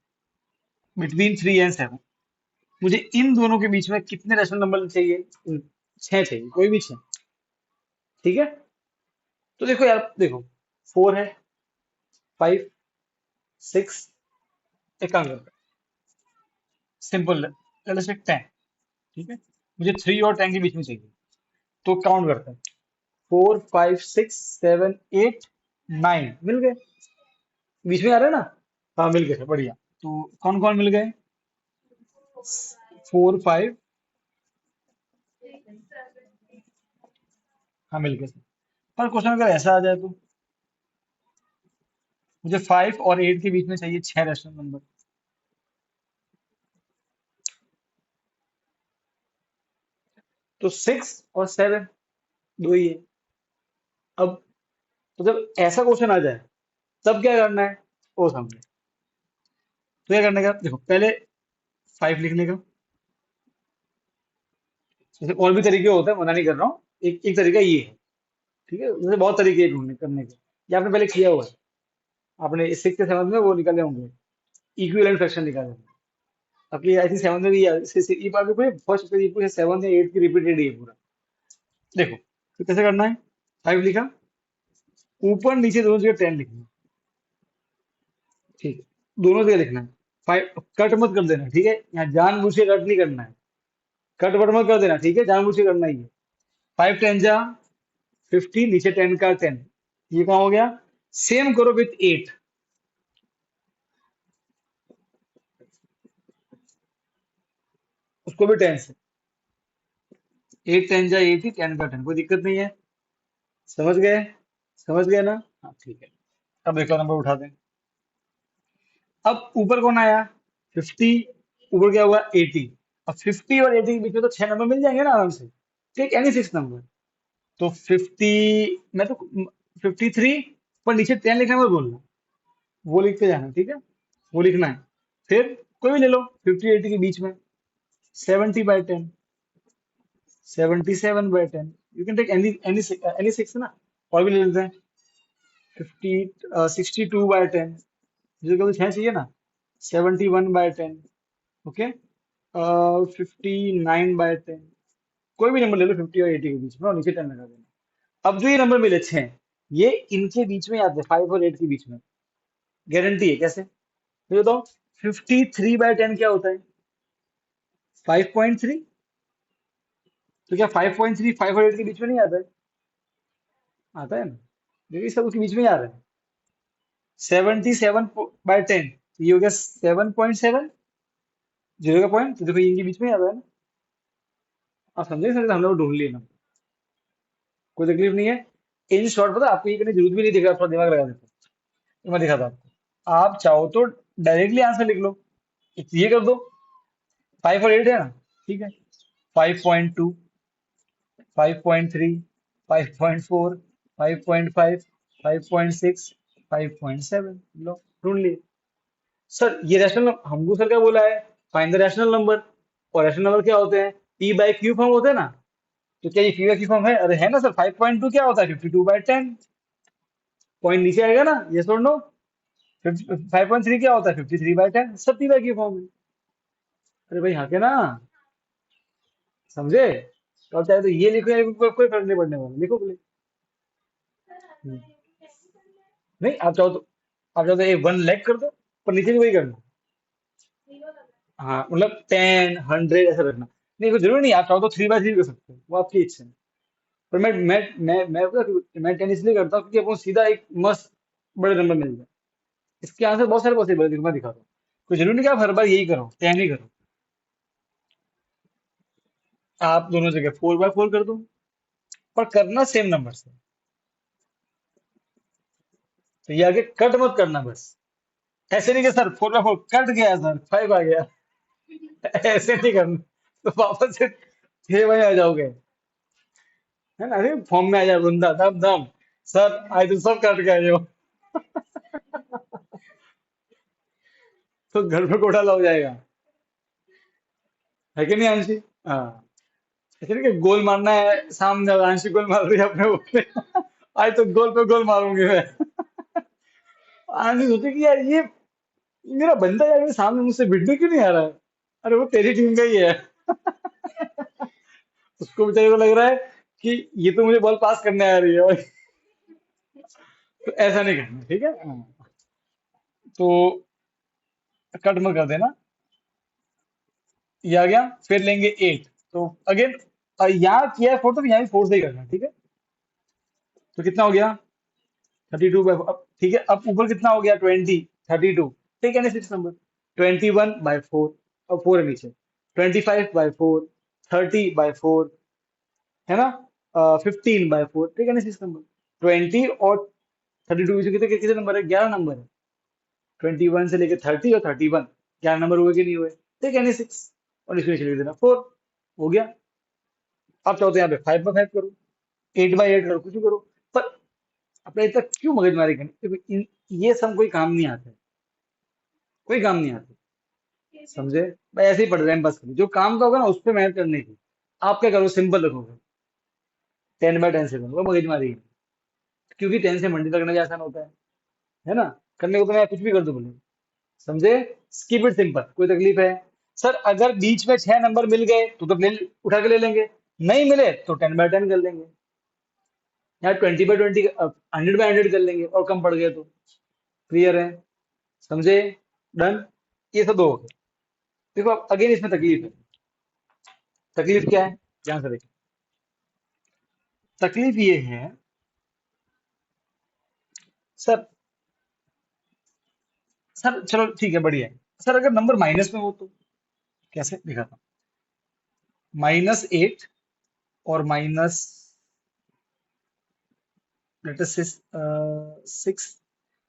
बिटवीन 3 एंड 7, मुझे इन दोनों के बीच में कितने रैशनल नंबर चाहिए? 6 चाहिए, कोई भी 6, ठीक है। तो देखो यार, देखो 4 है, 5 6, एक काम करते हैं, सिंपल, लेट्स से 10, ठीक है। मुझे 3 और 10 के बीच में चाहिए, तो काउंट करते हैं, 4 5 6 7 8 9, मिल गए, बीच में आ रहा है ना। हाँ मिल गए, बढ़िया। तो कौन कौन मिल गए? 4 5, हाँ मिलके से। पर क्वेश्चन अगर ऐसा आ जाए तो मुझे 5 और 8 के बीच में चाहिए 6 रैशनल नंबर। तो 6 और 7 दो ही है। अब तो जब ऐसा क्वेश्चन आ जाए तब क्या करना है वो समझे। तो क्या करने का, देखो पहले 5 लिखने का। जैसे और भी तरीके होते हैं, मना नहीं कर रहा हूँ, एक एक तरीका ये है। ठीक है, जैसे बहुत तरीके हैं ढूंढने करने के। ये आपने पहले किया हुआ है, आपने 6 से 7 में वो निकाले होंगे, इक्विवेलेंट फ्रैक्शन निकाले होंगे। आपकी आई थिंक 7 में भी ये बात भी फर्स्ट 7 या 8 की रिपीटेड ही है पूरा। देखो तो कैसे करना है। 5 लिखा, ऊपर नीचे दोनों जगह 10 लिखना है। ठीक है, दोनों जगह लिखना है। 5 कट मत कर देना, ठीक है, यहाँ जानबूझ के कट नहीं करना है। कट वट मत कर देना, ठीक है, जानबूझ के करना ही है। 5 10 जा 50, नीचे 10 का 10, ये कहाँ हो गया। सेम करो विथ 8, उसको भी 10 से। 8 10 जा 80, 10 का 10, कोई दिक्कत नहीं है। समझ गए, समझ गए ना। हाँ ठीक है। अब एक और नंबर उठा दें। अब ऊपर कौन आया, 50, ऊपर क्या हुआ 80। अब 50 और 80 के बीच में तो 6 नंबर मिल जाएंगे ना आराम से। Take any 6 number. तो 50, मैं तो 53, पर नीचे 10 लिखना मत बोलना, वो लिखते जाना, ठीक है, वो लिखना है। फिर कोई भी ले लो 50 80 के बीच में। 70/10, 77/10, you can take any six ना। और भी ले लेते हैं। 62/10, मुझे कभी 6 चाहिए ना। 71/10, ओके। 59/10, कोई भी नंबर ले लो 50 और 80 के बीच में, और नीचे 10 लगा देना। अब जो ये नंबर मिले 6, ये इनके बीच में याद है, 5 और 8 के बीच में। गारंटी है, कैसे ये बताओ। 53/10 क्या होता है, 5.3। तो क्या 5.3 5 और 8 के बीच में नहीं आता है, आता है ना। देखिए सब उसके बीच में ही आ रहा है। 77/10, ये हो गया 7.7, जीरो का पॉइंट, तो देखो ये इनके बीच में ही आ रहा है ना। आप समझे समझे, हम लोग ढूंढ लिए ना, कोई तकलीफ नहीं है। इन शॉर्ट पता है, आपको ये करने की जरूरत भी नहीं, दिख रहा, थोड़ा दिमाग लगा देते। तो मैं दिखाता हूँ आपको, आप चाहो तो डायरेक्टली आंसर लिख लो, ये कर दो। 5 और 8 है ना, ठीक है। 5.2, 5.3, 5.4, 5.5, 5.6, 5.7, लो ढूंढ लिए। सर ये रैशनल, हमको सर क्या बोला है, फाइंड द रैशनल नंबर। और रैशनल नंबर क्या होते हैं, पी बाई क्यू फॉर्म होते हैं ना। तो क्या ये पी बाई क्यू फॉर्म है, अरे है ना सर। 5.2 क्या होता है, 52/10, पॉइंट नीचे आएगा ना, ये और नो। 5.3 क्या होता है, 53/10, सब पी बाई क्यू फॉर्म है। अरे भाई हाँ के ना, समझे। और चाहे तो ये लिखो या कोई फर्क नहीं पड़ने वाला, लिखो बोले। हम्म। नहीं आप चाहो तो ये 1 लाख कर दो, पर नीचे भी वही करना। हाँ मतलब 10 100 ऐसा रखना। नहीं कोई जरूरी नहीं, आप चाहो तो 3/3 कर सकते हो, वो आपकी इच्छा है। पर मैं 10 इसलिए करता हूँ क्योंकि आपको सीधा एक मस्त बड़े नंबर मिल जाए। इसके आंसर बहुत सारे पॉसिबल है, मैं दिखाता हूँ। कोई जरूरी नहीं कि आप हर बार यही करो, 10 ही करो। आप दोनों जगह 4/4 कर दो, पर करना सेम नंबर से। तो ये आगे कट मत करना बस। ऐसे नहीं कि सर 4/4 कट गया, सर 5 आ गया। ऐसे नहीं करना, तो वापस से 6 बजे आ जाओगे, है ना। अरे फॉर्म में आ जाए बंदा दम दम, सर आज तो सब कट गए हो। तो घर में घोटाला हो जाएगा, है कि नहीं आंशी। हाँ, ऐसे नहीं कि गोल मारना है, सामने वाला आंशी गोल मार रही है अपने ऊपर। आज तो गोल पे गोल मारूंगी मैं। आंशी सोचे कि यार ये मेरा बंदा यार, मेरे सामने मुझसे भिड़ने क्यों नहीं आ रहा है। अरे वो तेरी टीम का ही है। उसको बेचारे को लग रहा है कि ये तो मुझे बॉल पास करने आ रही है। और तो ऐसा नहीं करना, ठीक है। हाँ, तो कट मत कर देना। ये आ गया, फिर लेंगे 8। तो अगेन यहाँ किया है 4, तो यहाँ भी 4 से ही करना, ठीक है। तो कितना हो गया, 32/4। अब ठीक है, अब ऊपर कितना हो गया, 32। ठीक है ना, 6 नंबर। 21/4, अब 4 है नीचे। 25/4, 30/4, है ना। 15/4, ठीक है ना, 6 नंबर। 20 और 32 से कितने कितने नंबर है, 11 नंबर है। 21 से लेके 30 और 31, 11 नंबर हुए कि नहीं हुए, ठीक है नहीं, 6, और इसमें लिख देना 4, हो गया। अब चाहो तो यहाँ पे 5/5 करो, 8/8 करो, कुछ भी करो, पर अपने तक क्यों मगजमारी करनी, क्योंकि ये सब कोई काम नहीं आते, कोई काम नहीं आते, समझे। भाई ऐसे ही पढ़ रहे हैं बस, जो काम का होगा ना उस पर मेहनत करने की। आप क्या करो, सिंपल रखोगे, 10/10 से करो, मगजमारी है। क्योंकि 10 से मल्टीप्लाई करना भी आसान होता है ना। करने को तो मैं कुछ भी कर दूं बोले, समझे। स्कीप इट सिंपल, कोई तकलीफ है। सर अगर बीच में 6 नंबर मिल गए तो ले, उठा के ले लेंगे, नहीं मिले तो 10/10 कर लेंगे, या 20/20, 100/100 कर लेंगे, और कम पड़ गए तो। क्लियर है, समझे, डन। ये सब दो हो गए। देखो अब अगेन इसमें तकलीफ है। तकलीफ क्या है, ध्यान से देखिए। तकलीफ ये है, सर, सर चलो ठीक है, बढ़िया है। सर अगर नंबर माइनस में हो तो कैसे, देखा था, -8 और माइनस, लेट अस से 6,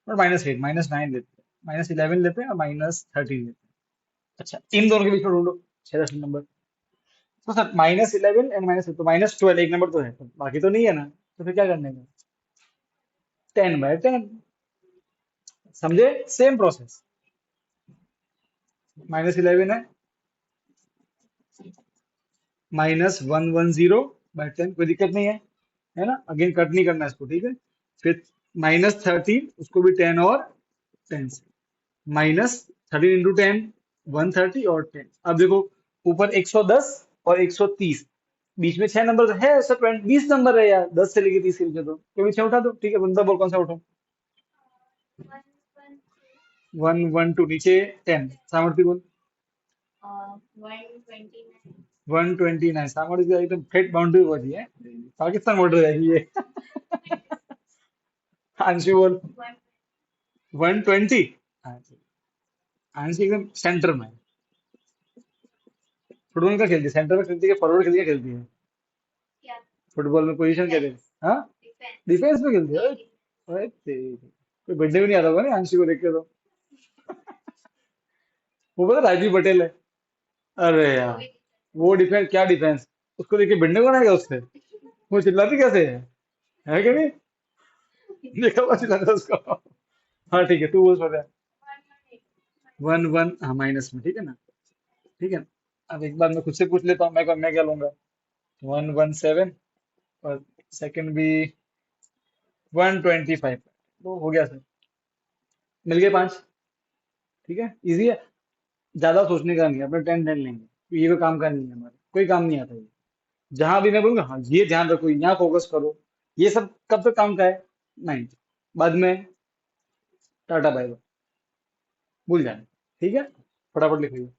और -8, -9 लेते हैं, -11 लेते हैं, और -13 लेते हैं। अच्छा, इन दोनों के बीच में ढूंढो 6 दशमलव नंबर। तो सर -11 एंड -8, तो -12 एक नंबर तो है, तो बाकी तो नहीं है ना, तो फिर क्या करने का, 10/10, समझे, सेम प्रोसेस। -11 है, -110/10, कोई दिक्कत नहीं है ना, अगेन कट नहीं करना इसको, ठीक है। फिर -13, उसको भी 10 और 10 से, -13 × 10, 130 और 10। अब देखो, ऊपर 110 और 130, बीच में 6 नंबर तो है सर, 20 नंबर है यार, 10 से लेके 30 के बीच में, तो कोई भी 6 उठा दो, ठीक है, बंदा बोल कौन सा उठाओ। 112, नीचे 10, सामर्थ्य बोल। 129, सामर्थ्य एकदम फिट बाउंड्री बची है, पाकिस्तान बॉर्डर है ये। अंशु बोल। 120, अंशु एकदम सेंटर में। फुटबॉल का खेलती है, सेंटर में खेलती है, फॉरवर्ड खेलती है, खेलती है फुटबॉल में पोजीशन क्या देती है, हाँ, डिफेंस में खेलती है। अरे तेरी, कोई बढ़ने भी नहीं आता होगा ना अंशु को देख के तो। वो पता राजीव पटेल है। अरे यार, वो डिफेंस, क्या डिफेंस, उसको देख के भिड़ने को ना आएगा उससे, वो चिल्लाती कैसे है कि नहीं, देखा हुआ चिल्लाता उसको। हाँ ठीक है, तू बोल रहा है। 1 1, हाँ माइनस में, ठीक है ना, ठीक है। अब एक बार मैं खुद से पूछ लेता हूँ, मैं क्या लूंगा, 117, और सेकंड भी 125, तो हो गया सर, मिल गए 5, ठीक है, इजी है। ज्यादा सोचने का नहीं है, अपने 10/10 लेंगे, ये कोई काम का नहीं है, हमारे कोई काम नहीं आता ये। जहां भी मैं बोलूंगा हाँ ये ध्यान रखो, यहाँ फोकस करो, ये सब कब तक काम का है, नहीं, बाद में टाटा बाय बाय, भूल जाना, ठीक है, फटाफट लिखिए।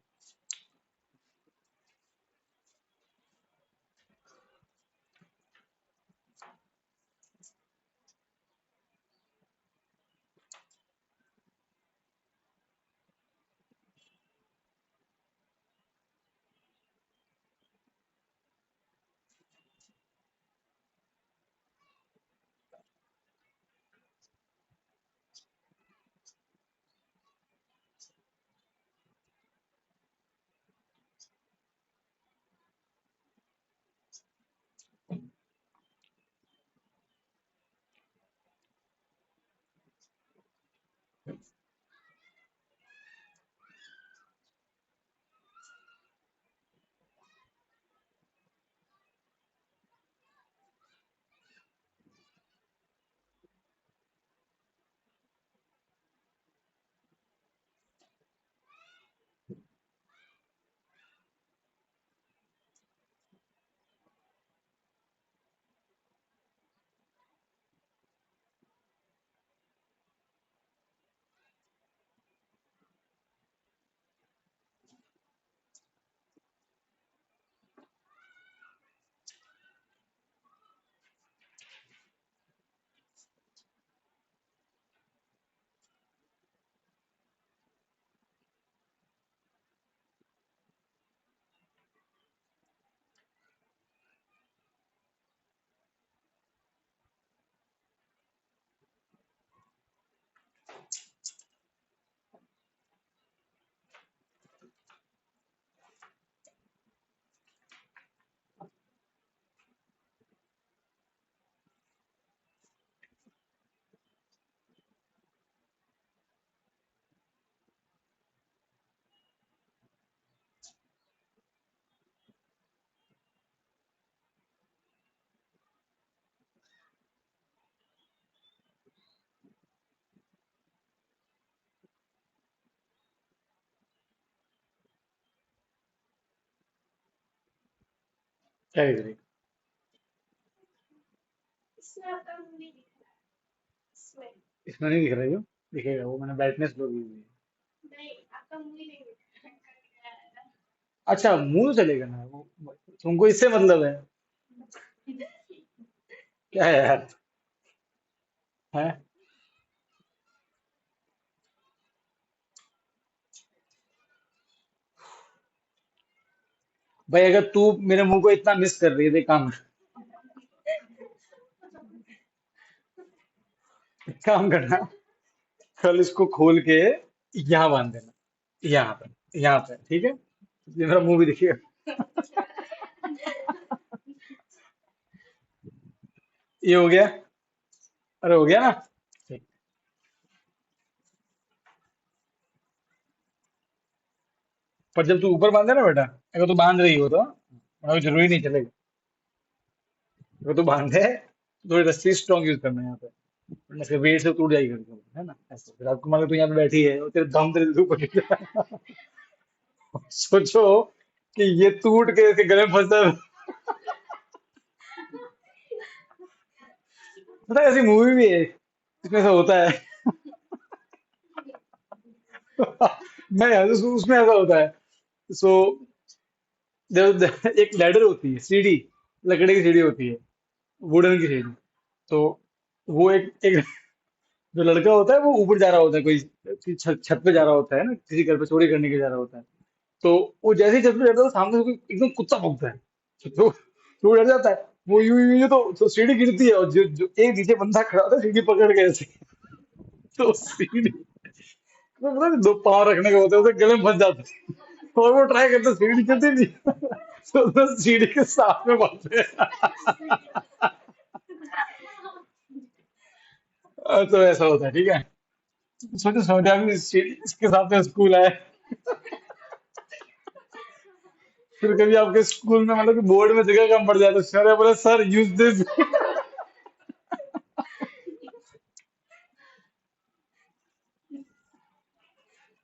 क्या दिख रही? इसमें नहीं दिख रहा है जो दिखेगा वो मैंने ब्राइटनेस लो की हुई है। अच्छा मुंह चलेगा ना वो, तुमको इससे मतलब है? क्या है यार? है भाई, अगर तू मेरे मुंह को इतना मिस कर रही है तो एक काम करना, कल इसको खोल के यहाँ बांध देना, यहाँ पे, यहाँ पे, ठीक है, ये मेरा मुंह भी दिखेगा। ये हो गया? अरे हो गया ना? ठीक। पर जब तू ऊपर बांधे ना बेटा, अगर तू बांध रही हो तो मतलब जरूरी नहीं चलेगा। अगर तू बांधे तो थोड़ी रस्सी स्ट्रॉन्ग यूज करना है यहाँ पे, वरना इसके वेट से टूट जाएगी कभी कभी, है ना? ऐसे फिर आपको मान लो तू यहाँ पे बैठी है और तेरे दम तेरे ऊपर गिर जाए। सोचो कि ये टूट के इसके गले में फंसता है। पता है ऐसी मूवी भी है इसमें ऐसा होता है। नहीं, उसमें ऐसा होता है। सो एक लैडर होती है, सीढ़ी, लकड़ी की सीढ़ी होती है, वुडन की सीढ़ी। तो वो एक जो लड़का होता है वो ऊपर जा रहा होता है, कोई छत छत पे जा रहा होता है ना, किसी घर पे चोरी करने के जा रहा होता है। तो वो जैसे ही छत पे जाता है तो सामने से कोई एकदम कुत्ता भौंकता है। तो वो डर जाता है। वो यूं तो सीढ़ी गिरती है और जो एक नीचे बंदा खड़ा होता है सीढ़ी पकड़ के ऐसे, तो सीढ़ी तो पता नहीं, दो पाँव रखने के होते हैं, उसे गले में फंस जाते हैं। और वो ट्राई करते हैं, सीढ़ी चलती नहीं। तो बस सीढ़ी के साथ में फंसते हैं। तो ऐसा होता है, ठीक है। सोचो समझ आदमी इसके साथ में स्कूल आए, फिर कभी आपके स्कूल में मतलब कि बोर्ड में जगह कम पड़ जाए तो सर बोले सर यूज दिस।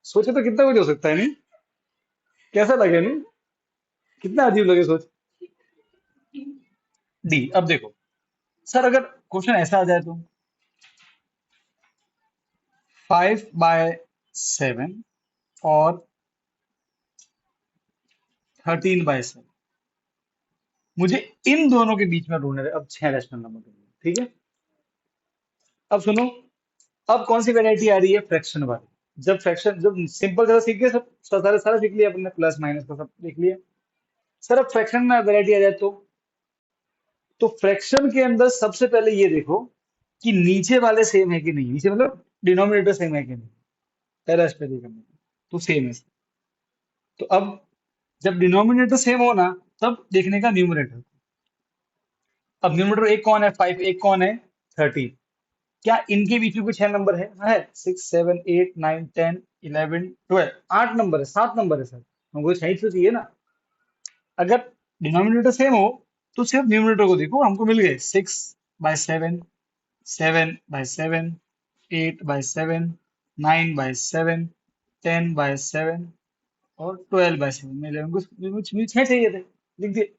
सोचे तो कितना कुछ हो सकता है, नहीं? कैसा लगे, नहीं? कितना अजीब लगे सोच। डी, अब देखो सर, अगर क्वेश्चन ऐसा आ जाए तो 5/7 और 13/7, मुझे इन दोनों के बीच में ढूंढना है अब 6 रैशनल नंबर के लिए, ठीक है। अब सुनो, अब कौन सी वैरायटी आ रही है? फ्रैक्शन वाली। जब फ्रैक्शन, जब सिंपल जरा सीख गए सब, सारे सारा सीख लिया अपने, प्लस माइनस का सब देख लिया। सर अब फ्रैक्शन में वैरायटी आ जाए तो फ्रैक्शन के अंदर सबसे पहले ये देखो कि नीचे वाले सेम है कि नहीं, नीचे मतलब डिनोमिनेटर सेम है कि नहीं, पहला स्टेप ये करना है। तो सेम है। तो अब जब डिनोमिनेटर सेम हो ना, तब देखने का न्यूमरेटर। अब न्यूमरेटर एक कौन है? 5, एक कौन है? 13। क्या इनके बीच में कुछ है नंबर? है 6, 7, 8, 9, 10, 11, 12, 8 नंबर है, 7 नंबर है सर, हमको सही तो चाहिए ना। अगर डिनोमिनेटर सेम हो तो सिर्फ न्यूमरेटर को देखो, हमको मिल गए 6/7, 7/7, 8/7, 9/7, 10/7 और 12/7। मेरे हमको कुछ भी छह चाहिए थे, लिख दिए।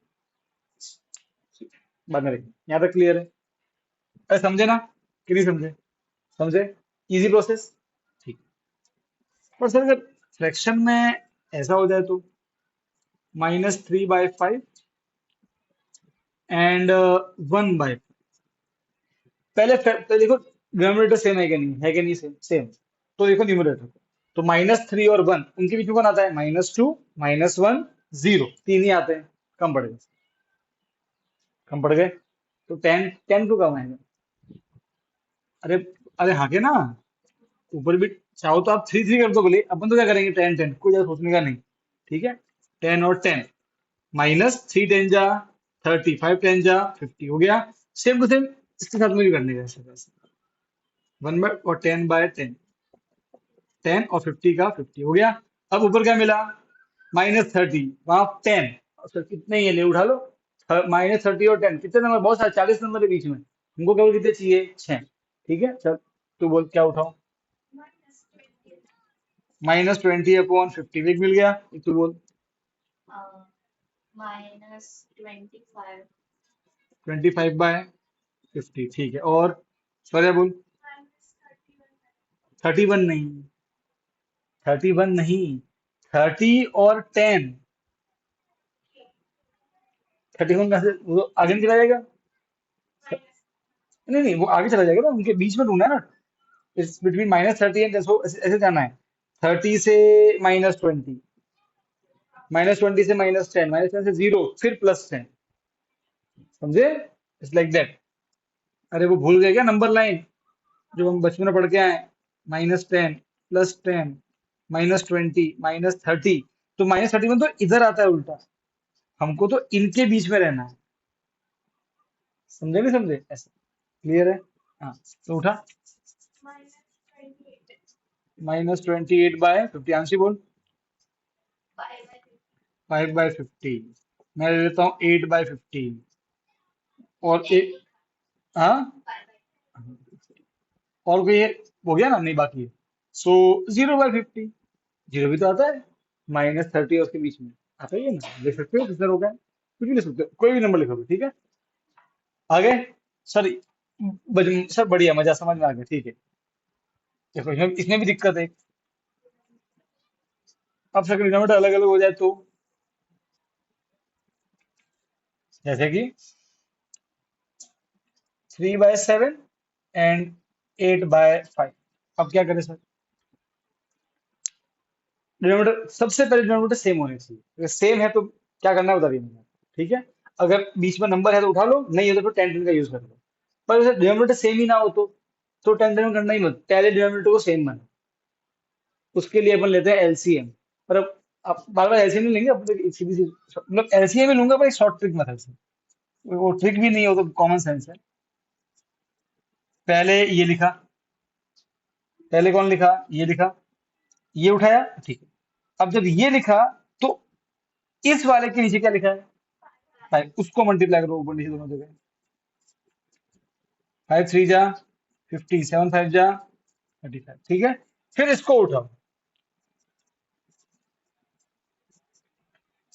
बाद में लिखेंगे। यहाँ तक क्लियर है? अरे समझे ना कि नहीं समझे? समझे? Easy process. ठीक। और सर अगर फ्रैक्शन में ऐसा हो जाए तो -3/5 एंड 1/5। पहले देखो डिनोमिनेटर सेम है कि नहीं, है कि नहीं सेम? सेम। तो देखो न्यूमरेटर को, तो -3 और 1 उनके बीच में कौन आता है? -2, -1, 0, तीन ही आते हैं। कम पड़ गए, कम पड़ गए। तो 10, 10 क्यों कम आएगा? अरे, अरे हाँ के ना, ऊपर भी चाहो तो आप 3, 3 कर दो बोले, अपन तो क्या करेंगे, 10, 10, कोई ज्यादा सोचने का नहीं। ठीक है, 10 और 10, -3 10 जा 30, 5 10 जा 50 हो गया। सेम टू सेम इसके साथ में भी करने का ऐसे वैसे, 1/10/10, 10 और 50 का 50 हो गया। अब ऊपर क्या मिला? -30, वहां 10, और फिर कितने ही है ले उठा लो। -30 और 10 कितने नंबर? बहुत सारे, 40 नंबर है बीच में, हमको केवल कितने चाहिए? 6। ठीक है चल, तू बोल क्या उठाओ। -20/50 एक मिल गया, एक तू बोल। 25/50, ठीक है। और सॉरी बोल। 31 नहीं, 31 नहीं, 30 और 10। 31 कहाँ से, वो तो आगे नहीं चला जाएगा। नहीं नहीं, वो आगे चला जाएगा ना, उनके बीच में ढूंढना है ना। इट्स बिटवीन -30 एंड, ऐसे ऐसे जाना है। 30 से -20, -20 से -10, -10 से 0, फिर +10। समझे? It's like that. अरे वो भूल गए क्या नंबर लाइन, जो हम बचपन में पढ़ के आए? -10, +10, -20, -30। तो -31 तो इधर आता है उल्टा। हमको तो इनके बीच में रहना है। समझे नहीं समझे? ऐसे क्लियर है? हाँ। तो उठा। -28/50, आंसर बोल। 5/50। मैं ले लेता हूँ 8/15। और एक, हाँ, और कोई हो गया ना, नहीं बाकी है। सो 0/50, जीरो भी तो आता है। -30 और उसके बीच में आता ही है ना, देख सकते हो कितना होगा। कुछ भी ले सकते हो, कोई भी नंबर लिखोगे, ठीक है। आगे। सर, सर बढ़िया, मजा समझ में आ गया, ठीक है। देखो इसमें भी दिक्कत है। अब सेकंड डिनोमिनेटर अलग अलग हो जाए तो, जैसे कि 3/7 एंड 8/5। अब क्या करें सर? डिनोमिनेटर, सबसे पहले डिनोमिनेटर सेम होने चाहिए। अगर सेम है तो क्या करना है बता दिए मैंने, ठीक है। अगर बीच में नंबर है तो उठा लो, नहीं है तो फिर 10 का यूज कर लो। पर अगर डिनोमिनेटर सेम ही ना हो तो 10 करना ही मत, पहले डिनोमिनेटर को सेम बना। उसके लिए अपन लेते हैं एलसीएम। पर अब आप बार बार एलसीएम नहीं लेंगे, अपन तो एक सीधी सी मतलब एलसीएम ही लूंगा, पर एक शॉर्ट ट्रिक मेथड से। वो ट्रिक भी नहीं हो तो कॉमन सेंस है। पहले ये लिखा, पहले कौन लिखा? ये लिखा, ये उठाया, ठीक है। अब जब ये लिखा, तो इस वाले के नीचे क्या लिखा है? 5, उसको मल्टीप्लाई करो ऊपर नीचे दोनों जगह। 5 3 जा 50, 7 5 जा 35, ठीक है। फिर इसको उठाओ।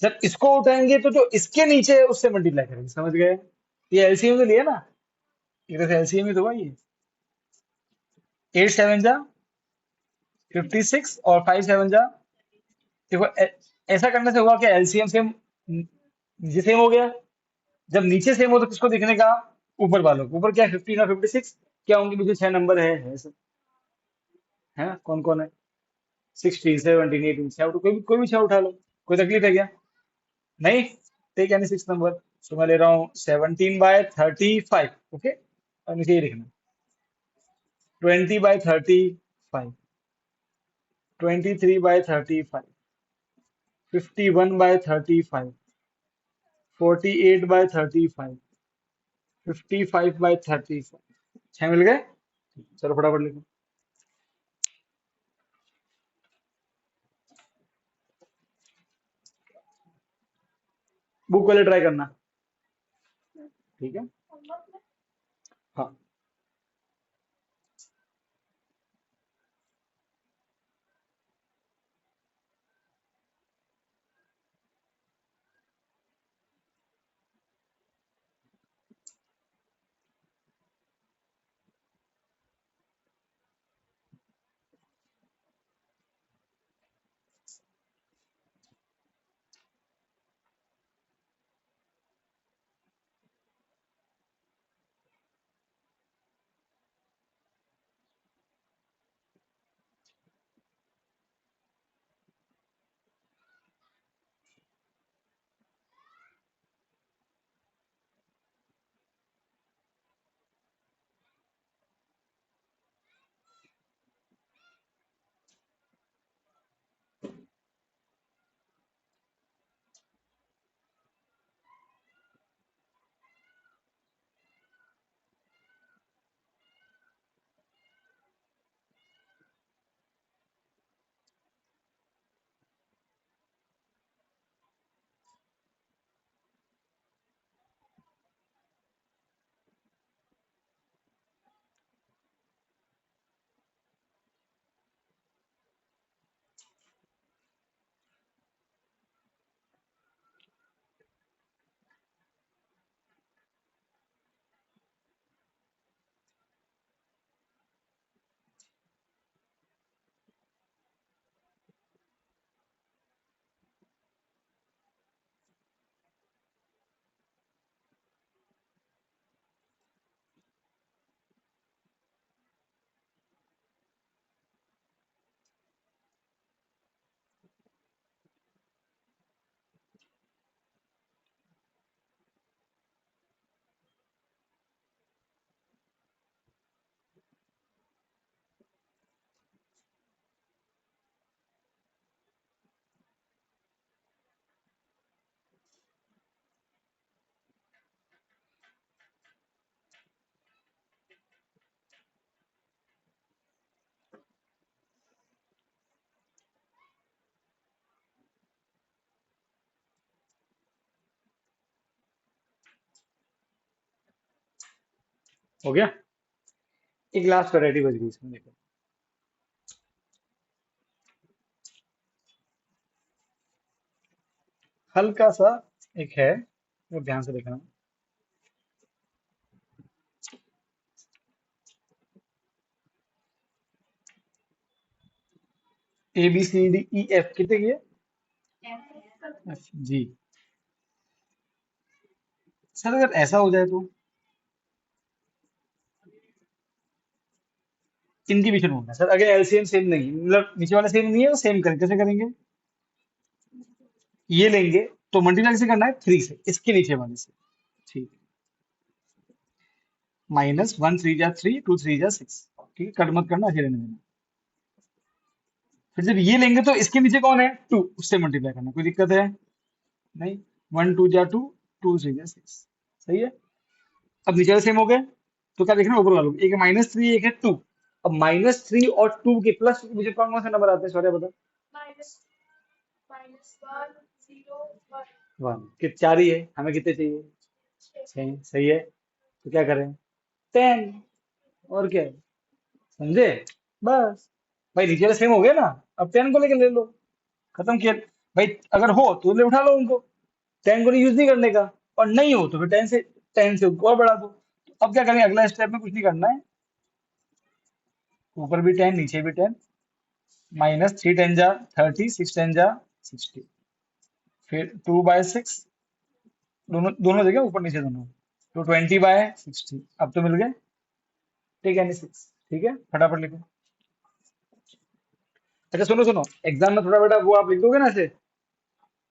जब इसको उठाएंगे तो जो इसके नीचे है उससे मल्टीप्लाई करेंगे, समझ गए? ये एलसीएम तो लिया ना, एक तरह से एलसीएम ही तो हुआ ये। 8 7 जा 56 और 5 7 जा। देखो ऐसा करने से हुआ कि एलसीएम सेम, नीचे सेम हो गया। जब नीचे सेम हो तो किसको दिखने का? ऊपर वालों को। ऊपर क्या है? 15 और 56। क्या उनके बीच में 6 नंबर है सब? है, कौन कौन है? 16 17 18, छह उठो, कोई भी छह उठा लो। कोई तकलीफ है क्या? नहीं। Take any 6 number. तो मैं ले रहा हूँ 17/35, ओके। और नीचे ये लिखना 20/35, 23/35, 51/35, 48/35, 55/35। 6 मिल गए। चलो फटाफट लिखो। बुक वाले ट्राई करना, ठीक है। हाँ। हो गया। एक लास्ट वैरायटी बच गई इसमें, देखो। हल्का सा एक है, वो ध्यान से देखना। A B C D E F कितने की है? जी। सर अगर ऐसा हो जाए तो इनके बीच में ढूंढना है सर। अगर एलसीएम सेम नहीं, मतलब नीचे वाला सेम नहीं है, तो सेम करें, कैसे करेंगे? ये लेंगे तो मल्टीप्लाई से करना है 3 से, इसके नीचे वाले से। ठीक। माइनस 1 3 जा 3, 2 3 जा 6। ठीक है, कट मत करना, ऐसे रहने देना। फिर जब ये लेंगे तो इसके नीचे कौन है? 2, उससे मल्टीप्लाई करना, कोई दिक्कत है? नहीं। 1 2 जा 2, 2 3 जा 6। सही है। अब नीचे वाले सेम हो गए, तो क्या देखना है? ऊपर वालों, एक है -3, एक है 2। अब -3 और 2 के प्लस मुझे कौन कौन से नंबर आते हैं, सॉरी बता। 1 कि 4 ही है, हमें कितने चाहिए? 6। सही है। तो क्या करें? 10। और क्या है? समझे? बस। भाई नीचे वाले सेम हो गए ना, अब 10 को लेके ले लो। खत्म किया। भाई अगर हो तो ले उठा लो उनको, 10 को यूज नहीं करने का। और नहीं हो तो फिर 10 से उनको और बढ़ा दो। अब क्या करें? अगला स्टेप में कुछ नहीं करना है, ऊपर भी 10 नीचे भी 10। -3 10 जा 30, 6 10 जा 60। फिर 2/6, दोनों दोनों जगह ऊपर नीचे दोनों। तो 20/60, अब तो मिल गए। ठीक है, 6। ठीक है, फटाफट लिखो। अच्छा सुनो सुनो, एग्जाम में थोड़ा बेटा वो आप लिख दोगे ना ऐसे,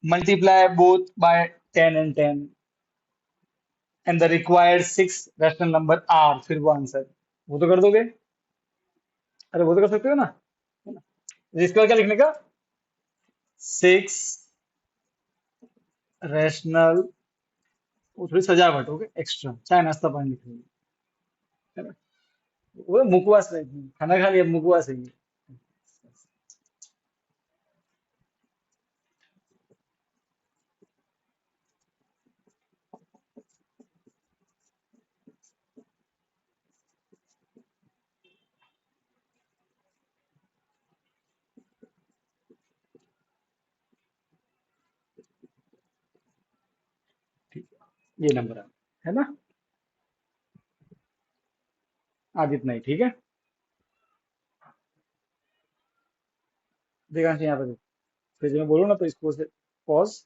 multiply both by 10 and 10 and the required 6 rational number are, फिर वो आंसर, वो तो कर दोगे? अरे वो तो कर सकते हो ना, है ना? इसके बाद क्या लिखने का? 6 रैशनल, वो थोड़ी सजावट हो गई एक्स्ट्रा, चाय नाश्ता पानी लिख लीजिए, है ना? वो मुखवास नहीं, खाना खा लिया, मुखवास है ये। ठीक है, ये नंबर है ना? आज इतना ही, ठीक है। देखा यहाँ पे, फिर जब मैं बोलूँ ना तो इसको से पॉज